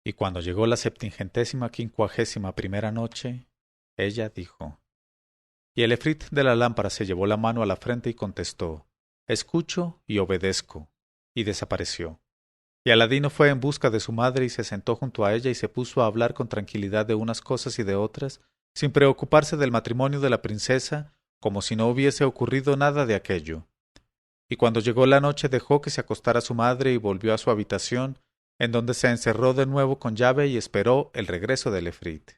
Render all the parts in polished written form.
Y cuando llegó la 751ª noche, ella dijo: Y el efrit de la lámpara se llevó la mano a la frente y contestó: Escucho y obedezco. Y desapareció. Y Aladino fue en busca de su madre y se sentó junto a ella y se puso a hablar con tranquilidad de unas cosas y de otras, sin preocuparse del matrimonio de la princesa, como si no hubiese ocurrido nada de aquello. Y cuando llegó la noche dejó que se acostara su madre y volvió a su habitación, en donde se encerró de nuevo con llave y esperó el regreso del efrit.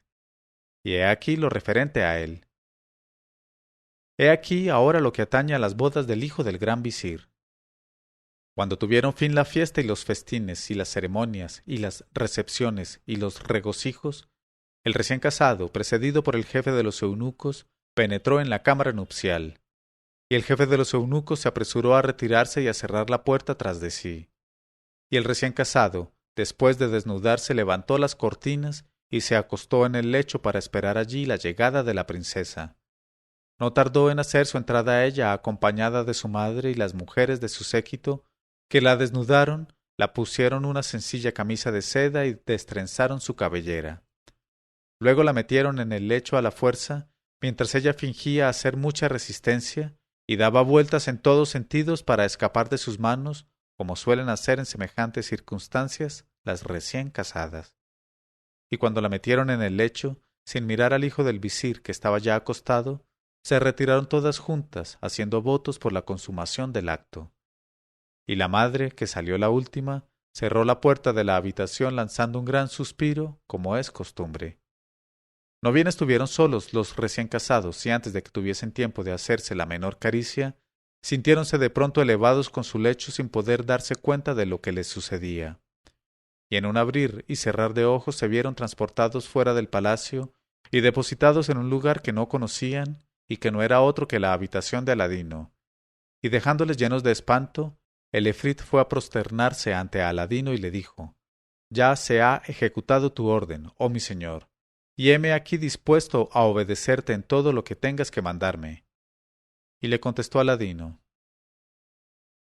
Y he aquí lo referente a él. He aquí ahora lo que atañe a las bodas del hijo del gran visir. Cuando tuvieron fin la fiesta y los festines y las ceremonias y las recepciones y los regocijos, el recién casado, precedido por el jefe de los eunucos, penetró en la cámara nupcial, y el jefe de los eunucos se apresuró a retirarse y a cerrar la puerta tras de sí. Y el recién casado, después de desnudarse, levantó las cortinas y se acostó en el lecho para esperar allí la llegada de la princesa. No tardó en hacer su entrada a ella, acompañada de su madre y las mujeres de su séquito, que la desnudaron, la pusieron una sencilla camisa de seda y destrenzaron su cabellera. Luego la metieron en el lecho a la fuerza, mientras ella fingía hacer mucha resistencia y daba vueltas en todos sentidos para escapar de sus manos, como suelen hacer en semejantes circunstancias las recién casadas. Y cuando la metieron en el lecho, sin mirar al hijo del visir, que estaba ya acostado, se retiraron todas juntas, haciendo votos por la consumación del acto. Y la madre, que salió la última, cerró la puerta de la habitación lanzando un gran suspiro, como es costumbre. No bien estuvieron solos los recién casados, y antes de que tuviesen tiempo de hacerse la menor caricia, sintiéronse de pronto elevados con su lecho sin poder darse cuenta de lo que les sucedía. Y en un abrir y cerrar de ojos se vieron transportados fuera del palacio y depositados en un lugar que no conocían y que no era otro que la habitación de Aladino. Y dejándoles llenos de espanto, el efrit fue a prosternarse ante Aladino y le dijo: Ya se ha ejecutado tu orden, oh mi señor, y heme aquí dispuesto a obedecerte en todo lo que tengas que mandarme. Y le contestó Aladino: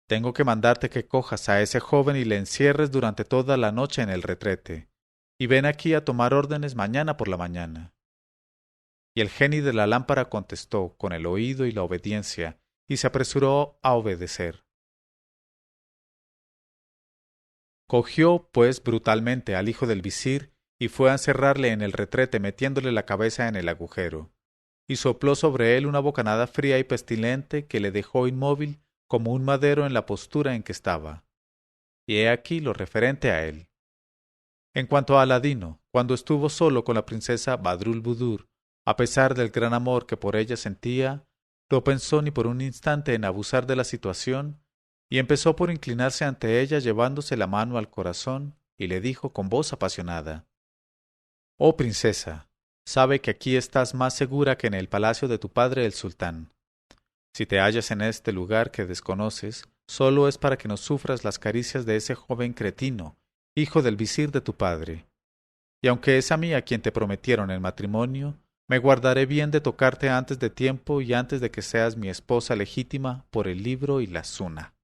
Tengo que mandarte que cojas a ese joven y le encierres durante toda la noche en el retrete, y ven aquí a tomar órdenes mañana por la mañana. Y el genio de la lámpara contestó con el oído y la obediencia, y se apresuró a obedecer. Cogió, pues, brutalmente al hijo del visir, y fue a encerrarle en el retrete metiéndole la cabeza en el agujero, y sopló sobre él una bocanada fría y pestilente que le dejó inmóvil como un madero en la postura en que estaba. Y he aquí lo referente a él. En cuanto a Aladino, cuando estuvo solo con la princesa Badrulbudur, a pesar del gran amor que por ella sentía, no pensó ni por un instante en abusar de la situación, y empezó por inclinarse ante ella llevándose la mano al corazón, y le dijo con voz apasionada: Oh princesa, sabe que aquí estás más segura que en el palacio de tu padre el sultán. Si te hallas en este lugar que desconoces, solo es para que no sufras las caricias de ese joven cretino, hijo del visir de tu padre. Y aunque es a mí a quien te prometieron el matrimonio, me guardaré bien de tocarte antes de tiempo y antes de que seas mi esposa legítima por el libro y la suna.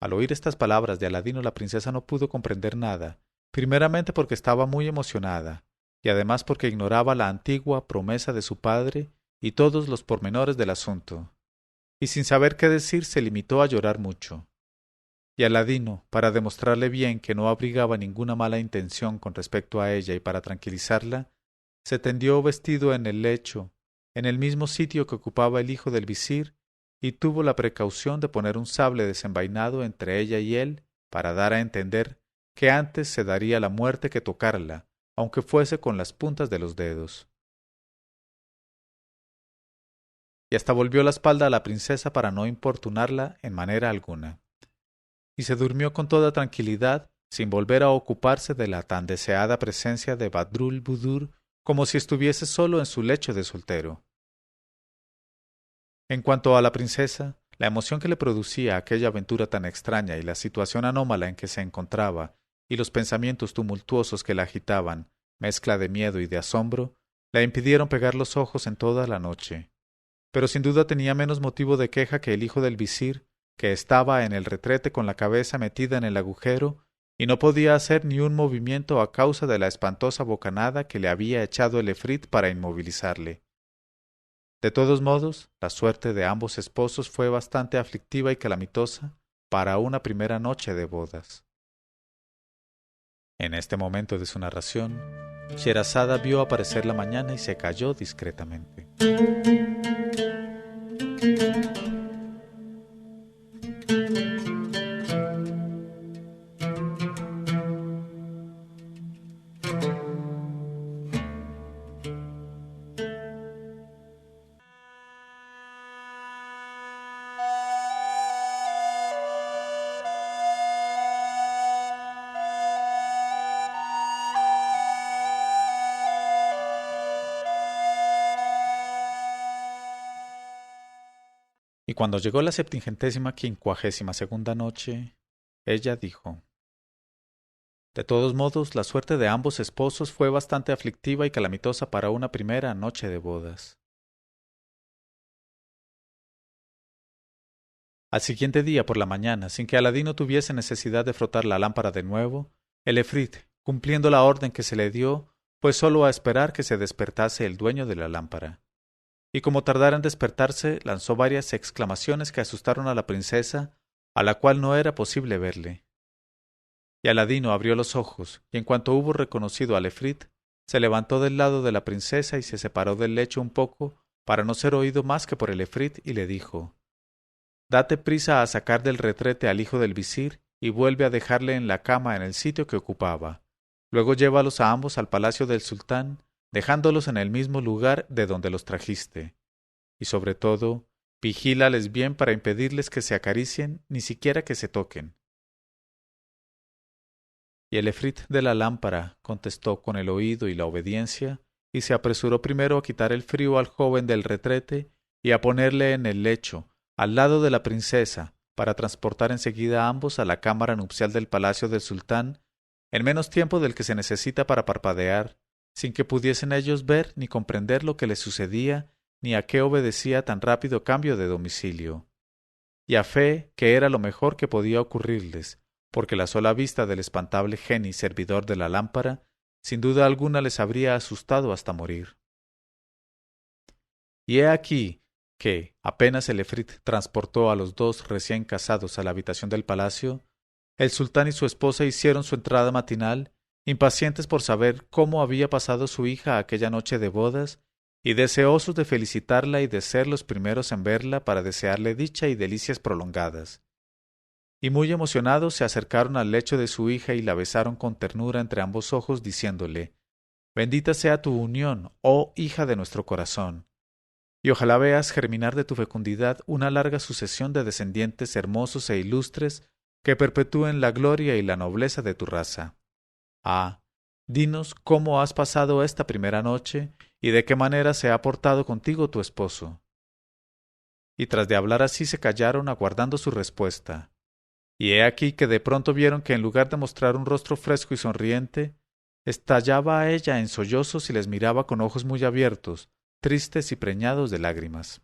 Al oír estas palabras de Aladino, la princesa no pudo comprender nada, primeramente porque estaba muy emocionada, y además porque ignoraba la antigua promesa de su padre y todos los pormenores del asunto, y sin saber qué decir se limitó a llorar mucho. Y Aladino, para demostrarle bien que no abrigaba ninguna mala intención con respecto a ella y para tranquilizarla, se tendió vestido en el lecho, en el mismo sitio que ocupaba el hijo del visir, y tuvo la precaución de poner un sable desenvainado entre ella y él para dar a entender que antes se daría la muerte que tocarla, aunque fuese con las puntas de los dedos. Y hasta volvió la espalda a la princesa para no importunarla en manera alguna. Y se durmió con toda tranquilidad, sin volver a ocuparse de la tan deseada presencia de Badrulbudur, como si estuviese solo en su lecho de soltero. En cuanto a la princesa, la emoción que le producía aquella aventura tan extraña y la situación anómala en que se encontraba, y los pensamientos tumultuosos que la agitaban, mezcla de miedo y de asombro, la impidieron pegar los ojos en toda la noche. Pero sin duda tenía menos motivo de queja que el hijo del visir, que estaba en el retrete con la cabeza metida en el agujero y no podía hacer ni un movimiento a causa de la espantosa bocanada que le había echado el efrit para inmovilizarle. De todos modos, la suerte de ambos esposos fue bastante aflictiva y calamitosa para una primera noche de bodas. En este momento de su narración, Sherazada vio aparecer la mañana y se calló discretamente. Y cuando llegó la 752ª noche, ella dijo: De todos modos, la suerte de ambos esposos fue bastante aflictiva y calamitosa para una primera noche de bodas. Al siguiente día por la mañana, sin que Aladino tuviese necesidad de frotar la lámpara de nuevo, el efrit, cumpliendo la orden que se le dio, fue solo a esperar que se despertase el dueño de la lámpara. Y como tardara en despertarse, lanzó varias exclamaciones que asustaron a la princesa, a la cual no era posible verle. Y Aladino abrió los ojos, y en cuanto hubo reconocido al efrit, se levantó del lado de la princesa y se separó del lecho un poco, para no ser oído más que por el efrit, y le dijo: Date prisa a sacar del retrete al hijo del visir, y vuelve a dejarle en la cama en el sitio que ocupaba. Luego llévalos a ambos al palacio del sultán, dejándolos en el mismo lugar de donde los trajiste. Y sobre todo, vigílales bien para impedirles que se acaricien, ni siquiera que se toquen. Y el efrit de la lámpara contestó con el oído y la obediencia, y se apresuró primero a quitar el frío al joven del retrete y a ponerle en el lecho, al lado de la princesa, para transportar enseguida a ambos a la cámara nupcial del palacio del sultán, en menos tiempo del que se necesita para parpadear, sin que pudiesen ellos ver ni comprender lo que les sucedía, ni a qué obedecía tan rápido cambio de domicilio. Y a fe que era lo mejor que podía ocurrirles, porque la sola vista del espantable genio servidor de la lámpara, sin duda alguna les habría asustado hasta morir. Y he aquí que, apenas el efrit transportó a los dos recién casados a la habitación del palacio, el sultán y su esposa hicieron su entrada matinal, impacientes por saber cómo había pasado su hija aquella noche de bodas, y deseosos de felicitarla y de ser los primeros en verla para desearle dicha y delicias prolongadas. Y muy emocionados se acercaron al lecho de su hija y la besaron con ternura entre ambos ojos, diciéndole: Bendita sea tu unión, oh hija de nuestro corazón, y ojalá veas germinar de tu fecundidad una larga sucesión de descendientes hermosos e ilustres que perpetúen la gloria y la nobleza de tu raza. Ah, dinos cómo has pasado esta primera noche y de qué manera se ha portado contigo tu esposo. Y tras de hablar así se callaron aguardando su respuesta. Y he aquí que de pronto vieron que en lugar de mostrar un rostro fresco y sonriente, estallaba a ella en sollozos y les miraba con ojos muy abiertos, tristes y preñados de lágrimas.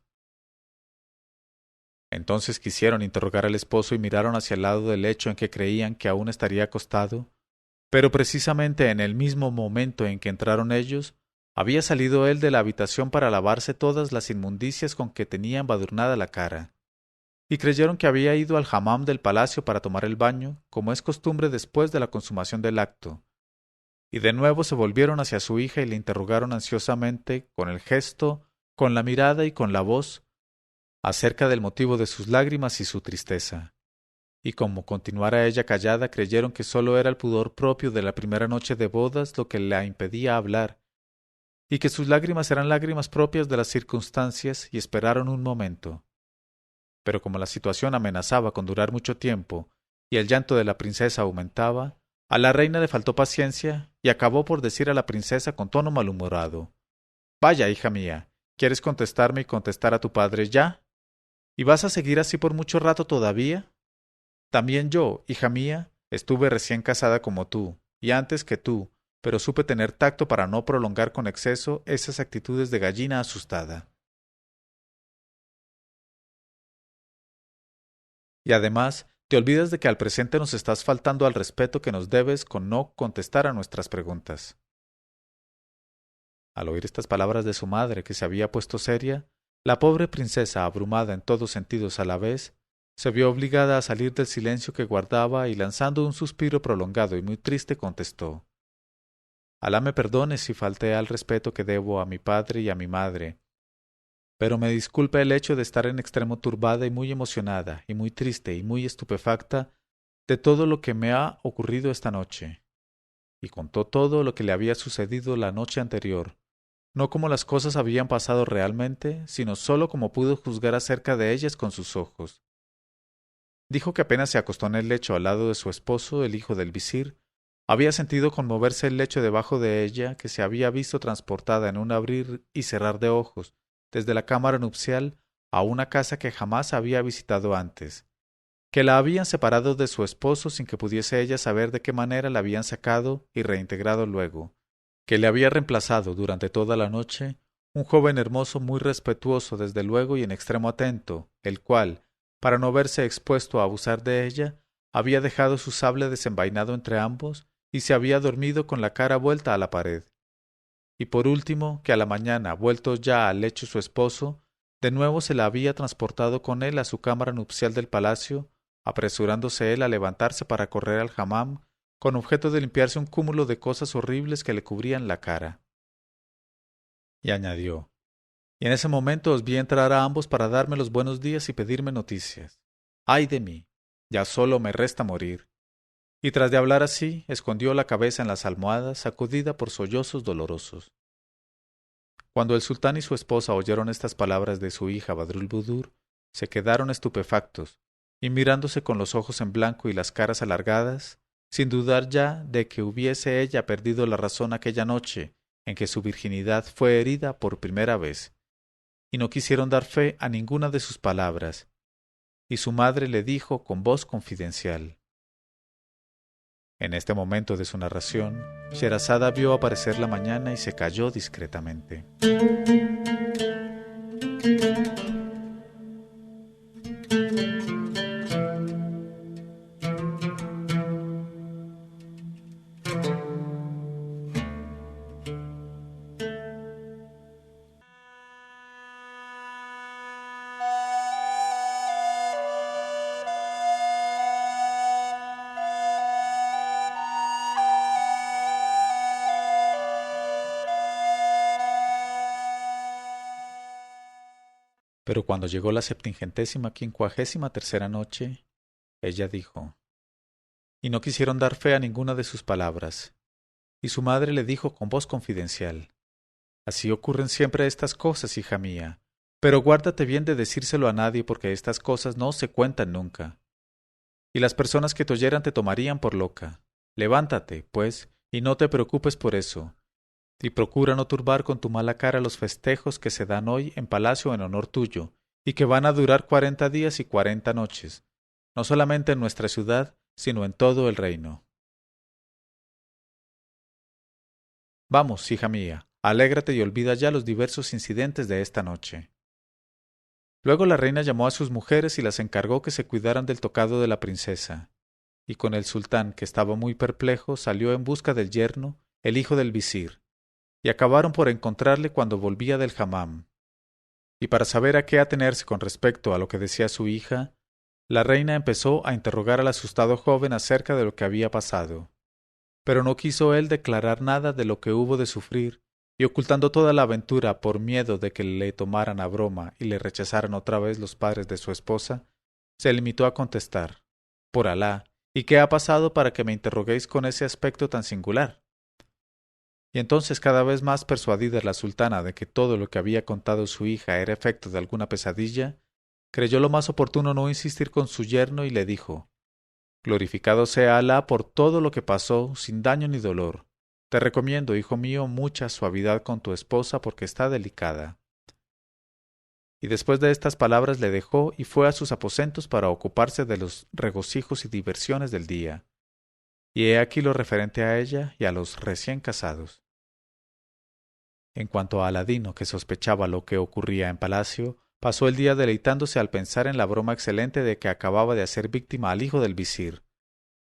Entonces quisieron interrogar al esposo y miraron hacia el lado del lecho en que creían que aún estaría acostado, pero precisamente en el mismo momento en que entraron ellos, había salido él de la habitación para lavarse todas las inmundicias con que tenía embadurnada la cara, y creyeron que había ido al hammam del palacio para tomar el baño, como es costumbre después de la consumación del acto. Y de nuevo se volvieron hacia su hija y le interrogaron ansiosamente, con el gesto, con la mirada y con la voz, acerca del motivo de sus lágrimas y su tristeza. Y como continuara ella callada, creyeron que sólo era el pudor propio de la primera noche de bodas lo que la impedía hablar, y que sus lágrimas eran lágrimas propias de las circunstancias, y esperaron un momento. Pero como la situación amenazaba con durar mucho tiempo, y el llanto de la princesa aumentaba, a la reina le faltó paciencia, y acabó por decir a la princesa con tono malhumorado: Vaya, hija mía, ¿quieres contestarme y contestar a tu padre ya? ¿Y vas a seguir así por mucho rato todavía? También yo, hija mía, estuve recién casada como tú, y antes que tú, pero supe tener tacto para no prolongar con exceso esas actitudes de gallina asustada. Y además, te olvidas de que al presente nos estás faltando al respeto que nos debes con no contestar a nuestras preguntas. Al oír estas palabras de su madre, que se había puesto seria, la pobre princesa, abrumada en todos sentidos a la vez, se vio obligada a salir del silencio que guardaba y lanzando un suspiro prolongado y muy triste contestó: Alá me perdone si falté al respeto que debo a mi padre y a mi madre, pero me disculpe el hecho de estar en extremo turbada y muy emocionada, y muy triste y muy estupefacta de todo lo que me ha ocurrido esta noche. Y contó todo lo que le había sucedido la noche anterior, no como las cosas habían pasado realmente, sino sólo como pudo juzgar acerca de ellas con sus ojos. Dijo que apenas se acostó en el lecho al lado de su esposo, el hijo del visir, había sentido conmoverse el lecho debajo de ella, que se había visto transportada en un abrir y cerrar de ojos, desde la cámara nupcial a una casa que jamás había visitado antes, que la habían separado de su esposo sin que pudiese ella saber de qué manera la habían sacado y reintegrado luego, que le había reemplazado durante toda la noche un joven hermoso muy respetuoso desde luego y en extremo atento, el cual, para no verse expuesto a abusar de ella, había dejado su sable desenvainado entre ambos y se había dormido con la cara vuelta a la pared. Y por último, que a la mañana, vuelto ya al lecho su esposo, de nuevo se la había transportado con él a su cámara nupcial del palacio, apresurándose él a levantarse para correr al hammam, con objeto de limpiarse un cúmulo de cosas horribles que le cubrían la cara. Y añadió: y en ese momento os vi entrar a ambos para darme los buenos días y pedirme noticias. ¡Ay de mí! Ya solo me resta morir. Y tras de hablar así, escondió la cabeza en las almohadas, sacudida por sollozos dolorosos. Cuando el sultán y su esposa oyeron estas palabras de su hija Badrulbudur, se quedaron estupefactos, y mirándose con los ojos en blanco y las caras alargadas, sin dudar ya de que hubiese ella perdido la razón aquella noche en que su virginidad fue herida por primera vez, y no quisieron dar fe a ninguna de sus palabras, y su madre le dijo con voz confidencial. En este momento de su narración, Sherazada vio aparecer la mañana y se calló discretamente. Pero cuando llegó la 753ª noche, ella dijo: y no quisieron dar fe a ninguna de sus palabras. Y su madre le dijo con voz confidencial: así ocurren siempre estas cosas, hija mía, pero guárdate bien de decírselo a nadie porque estas cosas no se cuentan nunca. Y las personas que te oyeran te tomarían por loca. Levántate, pues, y no te preocupes por eso. Y procura no turbar con tu mala cara los festejos que se dan hoy en palacio en honor tuyo, y que van a durar 40 días y 40 noches, no solamente en nuestra ciudad, sino en todo el reino. Vamos, hija mía, alégrate y olvida ya los diversos incidentes de esta noche. Luego la reina llamó a sus mujeres y las encargó que se cuidaran del tocado de la princesa, y con el sultán, que estaba muy perplejo, salió en busca del yerno, el hijo del visir, y acabaron por encontrarle cuando volvía del hammam. Y para saber a qué atenerse con respecto a lo que decía su hija, la reina empezó a interrogar al asustado joven acerca de lo que había pasado. Pero no quiso él declarar nada de lo que hubo de sufrir, y ocultando toda la aventura por miedo de que le tomaran a broma y le rechazaran otra vez los padres de su esposa, se limitó a contestar: por Alá, ¿y qué ha pasado para que me interroguéis con ese aspecto tan singular? Y entonces, cada vez más persuadida la sultana de que todo lo que había contado su hija era efecto de alguna pesadilla, creyó lo más oportuno no insistir con su yerno y le dijo: glorificado sea Alá por todo lo que pasó sin daño ni dolor. Te recomiendo, hijo mío, mucha suavidad con tu esposa porque está delicada. Y después de estas palabras le dejó y fue a sus aposentos para ocuparse de los regocijos y diversiones del día. Y he aquí lo referente a ella y a los recién casados. En cuanto a Aladino, que sospechaba lo que ocurría en palacio, pasó el día deleitándose al pensar en la broma excelente de que acababa de hacer víctima al hijo del visir,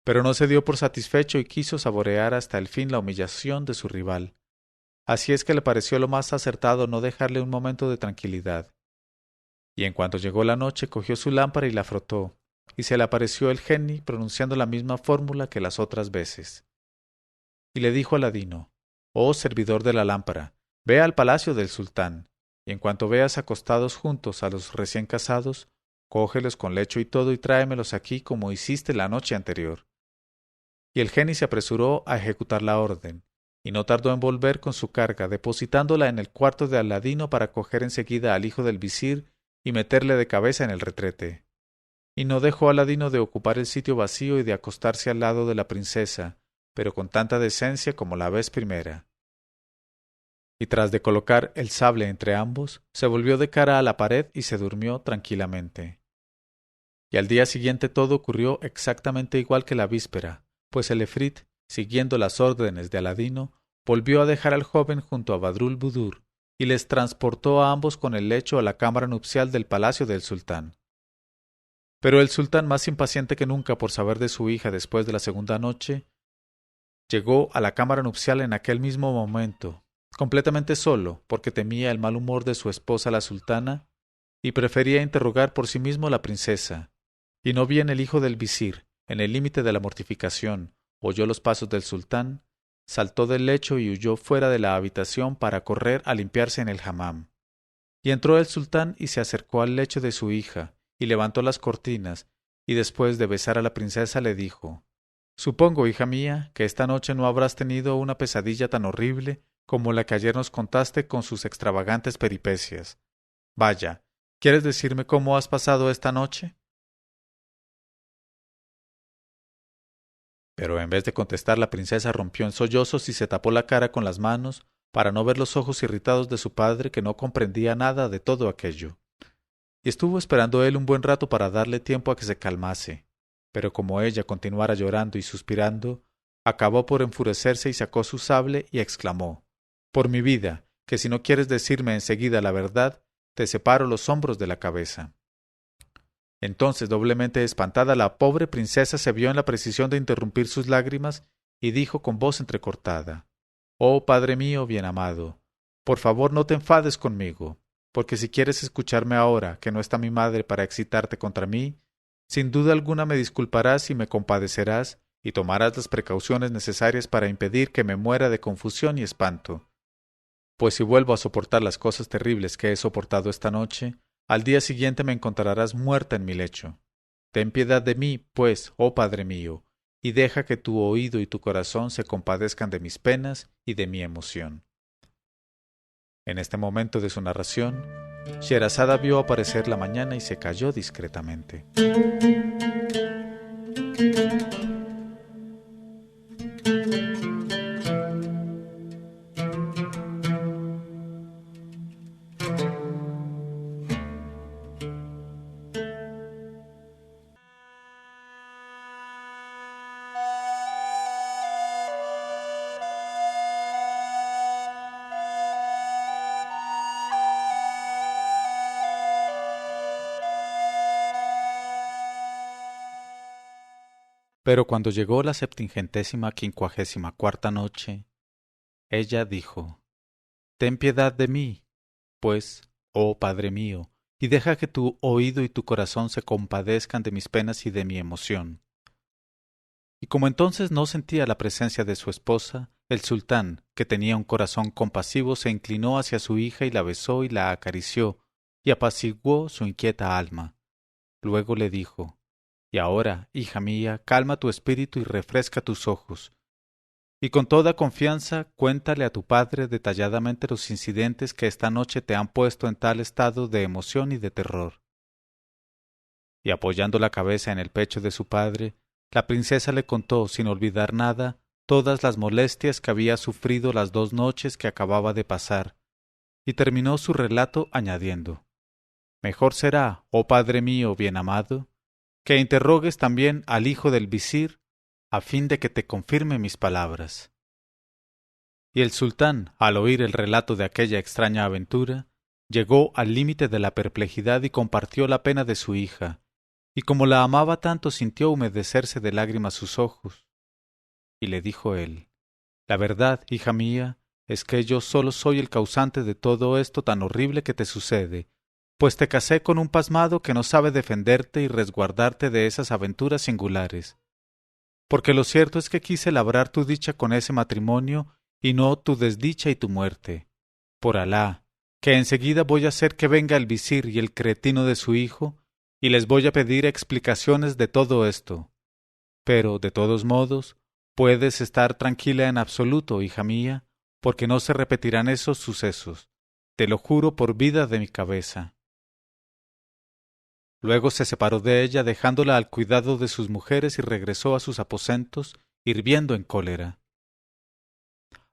pero no se dio por satisfecho y quiso saborear hasta el fin la humillación de su rival. Así es que le pareció lo más acertado no dejarle un momento de tranquilidad. Y en cuanto llegó la noche, cogió su lámpara y la frotó, y se le apareció el geni pronunciando la misma fórmula que las otras veces. Y le dijo a Aladino: «Oh servidor de la lámpara, ve al palacio del sultán, y en cuanto veas acostados juntos a los recién casados, cógelos con lecho y todo y tráemelos aquí como hiciste la noche anterior». Y el geni se apresuró a ejecutar la orden, y no tardó en volver con su carga, depositándola en el cuarto de Aladino para coger enseguida al hijo del visir y meterle de cabeza en el retrete. Y no dejó a Aladino de ocupar el sitio vacío y de acostarse al lado de la princesa, pero con tanta decencia como la vez primera. Y tras de colocar el sable entre ambos, se volvió de cara a la pared y se durmió tranquilamente. Y al día siguiente todo ocurrió exactamente igual que la víspera, pues el efrit, siguiendo las órdenes de Aladino, volvió a dejar al joven junto a Badrul Budur y les transportó a ambos con el lecho a la cámara nupcial del palacio del sultán. Pero el sultán, más impaciente que nunca por saber de su hija después de la segunda noche, llegó a la cámara nupcial en aquel mismo momento, completamente solo, porque temía el mal humor de su esposa la sultana, y prefería interrogar por sí mismo a la princesa. Y no bien el hijo del visir, en el límite de la mortificación, oyó los pasos del sultán, saltó del lecho y huyó fuera de la habitación para correr a limpiarse en el hammam. Y entró el sultán y se acercó al lecho de su hija, y levantó las cortinas, y después de besar a la princesa le dijo: «Supongo, hija mía, que esta noche no habrás tenido una pesadilla tan horrible como la que ayer nos contaste con sus extravagantes peripecias. Vaya, ¿quieres decirme cómo has pasado esta noche?». Pero en vez de contestar, la princesa rompió en sollozos y se tapó la cara con las manos para no ver los ojos irritados de su padre, que no comprendía nada de todo aquello. Y estuvo esperando él un buen rato para darle tiempo a que se calmase, pero como ella continuara llorando y suspirando, acabó por enfurecerse y sacó su sable y exclamó: «Por mi vida, que si no quieres decirme enseguida la verdad, te separo los hombros de la cabeza». Entonces, doblemente espantada, la pobre princesa se vio en la precisión de interrumpir sus lágrimas y dijo con voz entrecortada: «Oh padre mío bien amado, por favor no te enfades conmigo, porque si quieres escucharme ahora, que no está mi madre para excitarte contra mí, sin duda alguna me disculparás y me compadecerás y tomarás las precauciones necesarias para impedir que me muera de confusión y espanto. Pues si vuelvo a soportar las cosas terribles que he soportado esta noche, al día siguiente me encontrarás muerta en mi lecho. Ten piedad de mí, pues, oh Padre mío, y deja que tu oído y tu corazón se compadezcan de mis penas y de mi emoción». En este momento de su narración, Sherazada vio aparecer la mañana y se calló discretamente. Pero cuando llegó la 754ª noche, ella dijo: «Ten piedad de mí, pues, oh Padre mío, y deja que tu oído y tu corazón se compadezcan de mis penas y de mi emoción». Y como entonces no sentía la presencia de su esposa, el sultán, que tenía un corazón compasivo, se inclinó hacia su hija y la besó y la acarició, y apaciguó su inquieta alma. Luego le dijo: «Y ahora, hija mía, calma tu espíritu y refresca tus ojos, y con toda confianza cuéntale a tu padre detalladamente los incidentes que esta noche te han puesto en tal estado de emoción y de terror». Y apoyando la cabeza en el pecho de su padre, la princesa le contó, sin olvidar nada, todas las molestias que había sufrido las 2 noches que acababa de pasar, y terminó su relato añadiendo: «Mejor será, oh padre mío bien amado, que interrogues también al hijo del visir, a fin de que te confirme mis palabras». Y el sultán, al oír el relato de aquella extraña aventura, llegó al límite de la perplejidad y compartió la pena de su hija, y como la amaba tanto sintió humedecerse de lágrimas sus ojos. Y le dijo él: La verdad, hija mía, es que yo solo soy el causante de todo esto tan horrible que te sucede, pues te casé con un pasmado que no sabe defenderte y resguardarte de esas aventuras singulares. Porque lo cierto es que quise labrar tu dicha con ese matrimonio y no tu desdicha y tu muerte. Por Alá, que enseguida voy a hacer que venga el visir y el cretino de su hijo, y les voy a pedir explicaciones de todo esto. Pero, de todos modos, puedes estar tranquila en absoluto, hija mía, porque no se repetirán esos sucesos. Te lo juro por vida de mi cabeza. Luego se separó de ella, dejándola al cuidado de sus mujeres, y regresó a sus aposentos, hirviendo en cólera.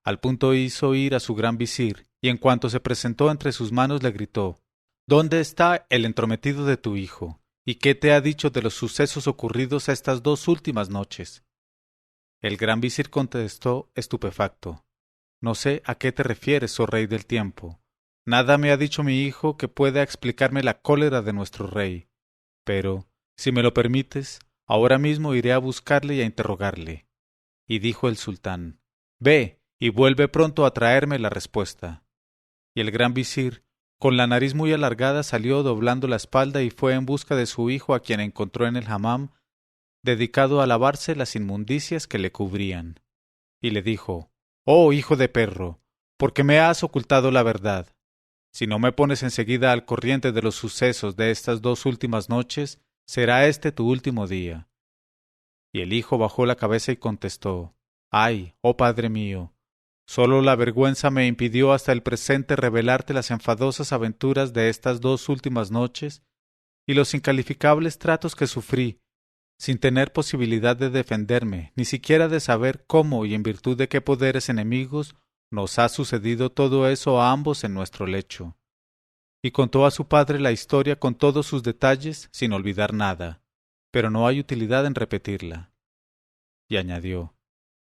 Al punto hizo ir a su gran visir, y en cuanto se presentó entre sus manos le gritó: ¿Dónde está el entrometido de tu hijo? ¿Y qué te ha dicho de los sucesos ocurridos estas 2 últimas noches? El gran visir contestó estupefacto: No sé a qué te refieres, oh rey del tiempo. Nada me ha dicho mi hijo que pueda explicarme la cólera de nuestro rey. Pero, si me lo permites, ahora mismo iré a buscarle y a interrogarle. Y dijo el sultán: Ve, y vuelve pronto a traerme la respuesta. Y el gran visir, con la nariz muy alargada, salió doblando la espalda y fue en busca de su hijo, a quien encontró en el hammam, dedicado a lavarse las inmundicias que le cubrían. Y le dijo: Oh hijo de perro, ¿por qué me has ocultado la verdad? Si no me pones enseguida al corriente de los sucesos de estas 2 últimas noches, será este tu último día. Y el hijo bajó la cabeza y contestó: Ay, oh padre mío, sólo la vergüenza me impidió hasta el presente revelarte las enfadosas aventuras de estas 2 últimas noches y los incalificables tratos que sufrí, sin tener posibilidad de defenderme, ni siquiera de saber cómo y en virtud de qué poderes enemigos nos ha sucedido todo eso a ambos en nuestro lecho. Y contó a su padre la historia con todos sus detalles, sin olvidar nada, pero no hay utilidad en repetirla. Y añadió: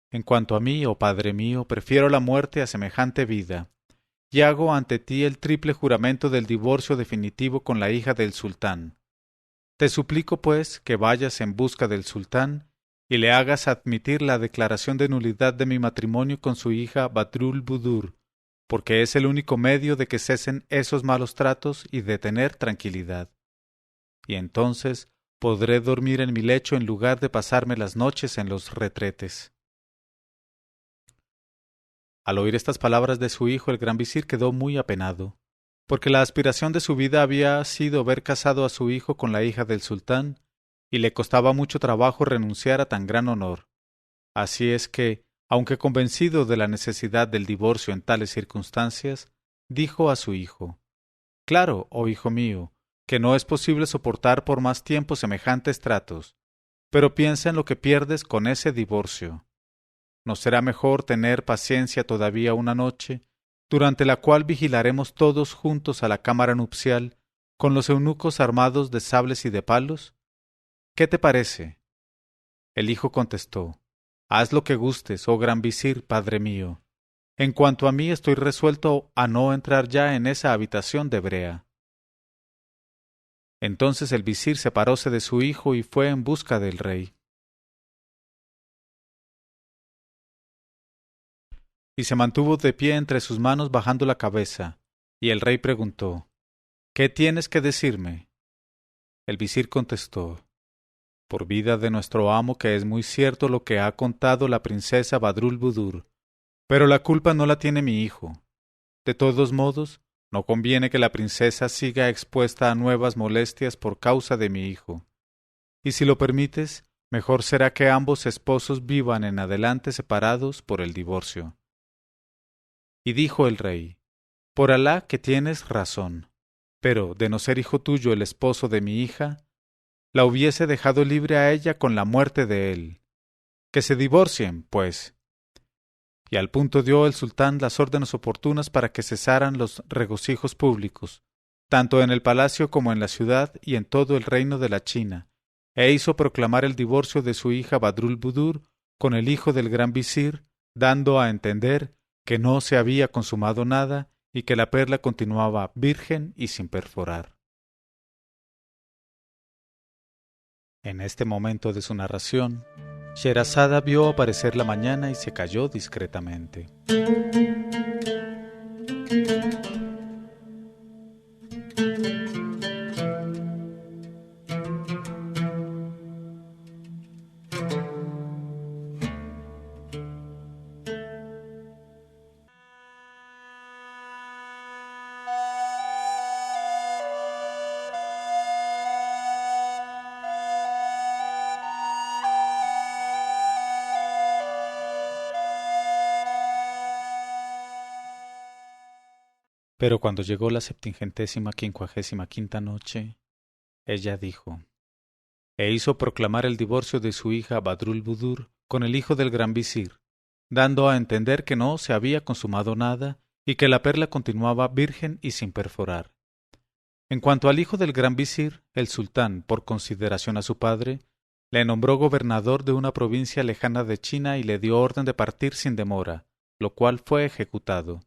En cuanto a mí, oh padre mío, prefiero la muerte a semejante vida, y hago ante ti el triple juramento del divorcio definitivo con la hija del sultán. Te suplico, pues, que vayas en busca del sultán y le hagas admitir la declaración de nulidad de mi matrimonio con su hija Badrul Budur, porque es el único medio de que cesen esos malos tratos y de tener tranquilidad. Y entonces podré dormir en mi lecho en lugar de pasarme las noches en los retretes. Al oír estas palabras de su hijo, el gran visir quedó muy apenado, porque la aspiración de su vida había sido ver casado a su hijo con la hija del sultán, y le costaba mucho trabajo renunciar a tan gran honor. Así es que, aunque convencido de la necesidad del divorcio en tales circunstancias, dijo a su hijo: Claro, oh hijo mío, que no es posible soportar por más tiempo semejantes tratos, pero piensa en lo que pierdes con ese divorcio. ¿No será mejor tener paciencia todavía una noche, durante la cual vigilaremos todos juntos a la cámara nupcial, con los eunucos armados de sables y de palos? ¿Qué te parece? El hijo contestó: Haz lo que gustes, oh gran visir, padre mío. En cuanto a mí, estoy resuelto a no entrar ya en esa habitación de brea. Entonces el visir separóse de su hijo y fue en busca del rey. Y se mantuvo de pie entre sus manos bajando la cabeza, y el rey preguntó: ¿Qué tienes que decirme? El visir contestó: Por vida de nuestro amo, que es muy cierto lo que ha contado la princesa Badrul Budur, pero la culpa no la tiene mi hijo. De todos modos, no conviene que la princesa siga expuesta a nuevas molestias por causa de mi hijo. Y si lo permites, mejor será que ambos esposos vivan en adelante separados por el divorcio. Y dijo el rey: Por Alá que tienes razón, pero de no ser hijo tuyo el esposo de mi hija, la hubiese dejado libre a ella con la muerte de él. Que se divorcien, pues. Y al punto dio el sultán las órdenes oportunas para que cesaran los regocijos públicos, tanto en el palacio como en la ciudad y en todo el reino de la China, e hizo proclamar el divorcio de su hija Badrul Budur con el hijo del gran visir, dando a entender que no se había consumado nada y que la perla continuaba virgen y sin perforar. En este momento de su narración, Sherazada vio aparecer la mañana y se calló discretamente. Pero cuando llegó la 755ª noche, ella dijo, e hizo proclamar el divorcio de su hija Badrulbudur con el hijo del gran visir, dando a entender que no se había consumado nada y que la perla continuaba virgen y sin perforar. En cuanto al hijo del gran visir, el sultán, por consideración a su padre, le nombró gobernador de una provincia lejana de China y le dio orden de partir sin demora, lo cual fue ejecutado.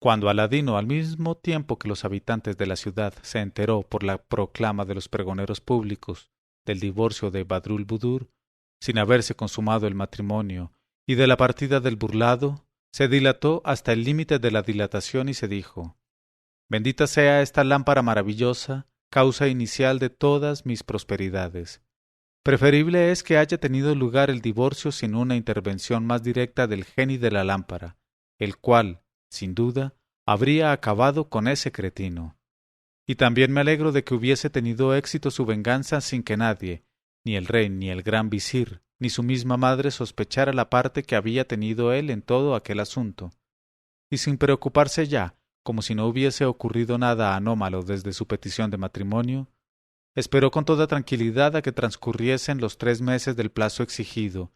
Cuando Aladino, al mismo tiempo que los habitantes de la ciudad, se enteró por la proclama de los pregoneros públicos del divorcio de Badrulbudur, sin haberse consumado el matrimonio, y de la partida del burlado, se dilató hasta el límite de la dilatación y se dijo: Bendita sea esta lámpara maravillosa, causa inicial de todas mis prosperidades. Preferible es que haya tenido lugar el divorcio sin una intervención más directa del genio de la lámpara, el cual, sin duda, habría acabado con ese cretino. Y también me alegro de que hubiese tenido éxito su venganza sin que nadie, ni el rey, ni el gran visir, ni su misma madre sospechara la parte que había tenido él en todo aquel asunto. Y sin preocuparse ya, como si no hubiese ocurrido nada anómalo desde su petición de matrimonio, esperó con toda tranquilidad a que transcurriesen los 3 meses del plazo exigido,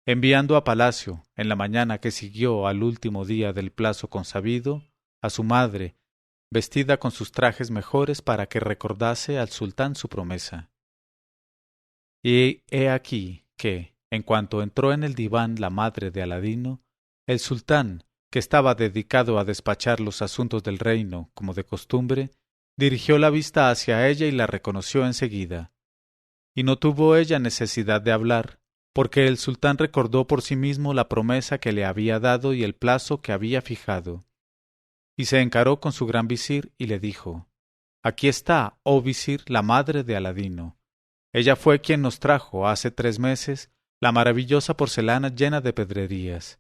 enviando a palacio, en la mañana que siguió al último día del plazo consabido, a su madre, vestida con sus trajes mejores para que recordase al sultán su promesa. Y he aquí que, en cuanto entró en el diván la madre de Aladino, el sultán, que estaba dedicado a despachar los asuntos del reino, como de costumbre, dirigió la vista hacia ella y la reconoció enseguida. Y no tuvo ella necesidad de hablar, porque el sultán recordó por sí mismo la promesa que le había dado y el plazo que había fijado. Y se encaró con su gran visir y le dijo: Aquí está, oh visir, la madre de Aladino. Ella fue quien nos trajo, hace 3 meses, la maravillosa porcelana llena de pedrerías.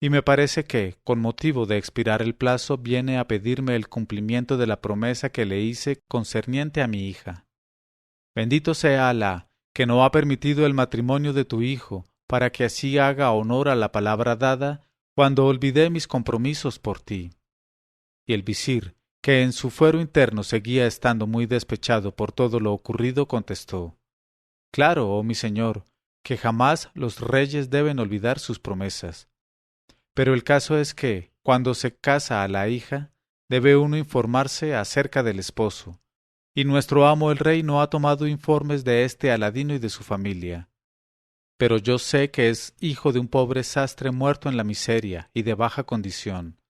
Y me parece que, con motivo de expirar el plazo, viene a pedirme el cumplimiento de la promesa que le hice concerniente a mi hija. Bendito sea Alá, que no ha permitido el matrimonio de tu hijo, para que así haga honor a la palabra dada, cuando olvidé mis compromisos por ti. Y el visir, que en su fuero interno seguía estando muy despechado por todo lo ocurrido, contestó: Claro, oh mi señor, que jamás los reyes deben olvidar sus promesas. Pero el caso es que, cuando se casa a la hija, debe uno informarse acerca del esposo, y nuestro amo el rey no ha tomado informes de este Aladino y de su familia. Pero yo sé que es hijo de un pobre sastre muerto en la miseria y de baja condición.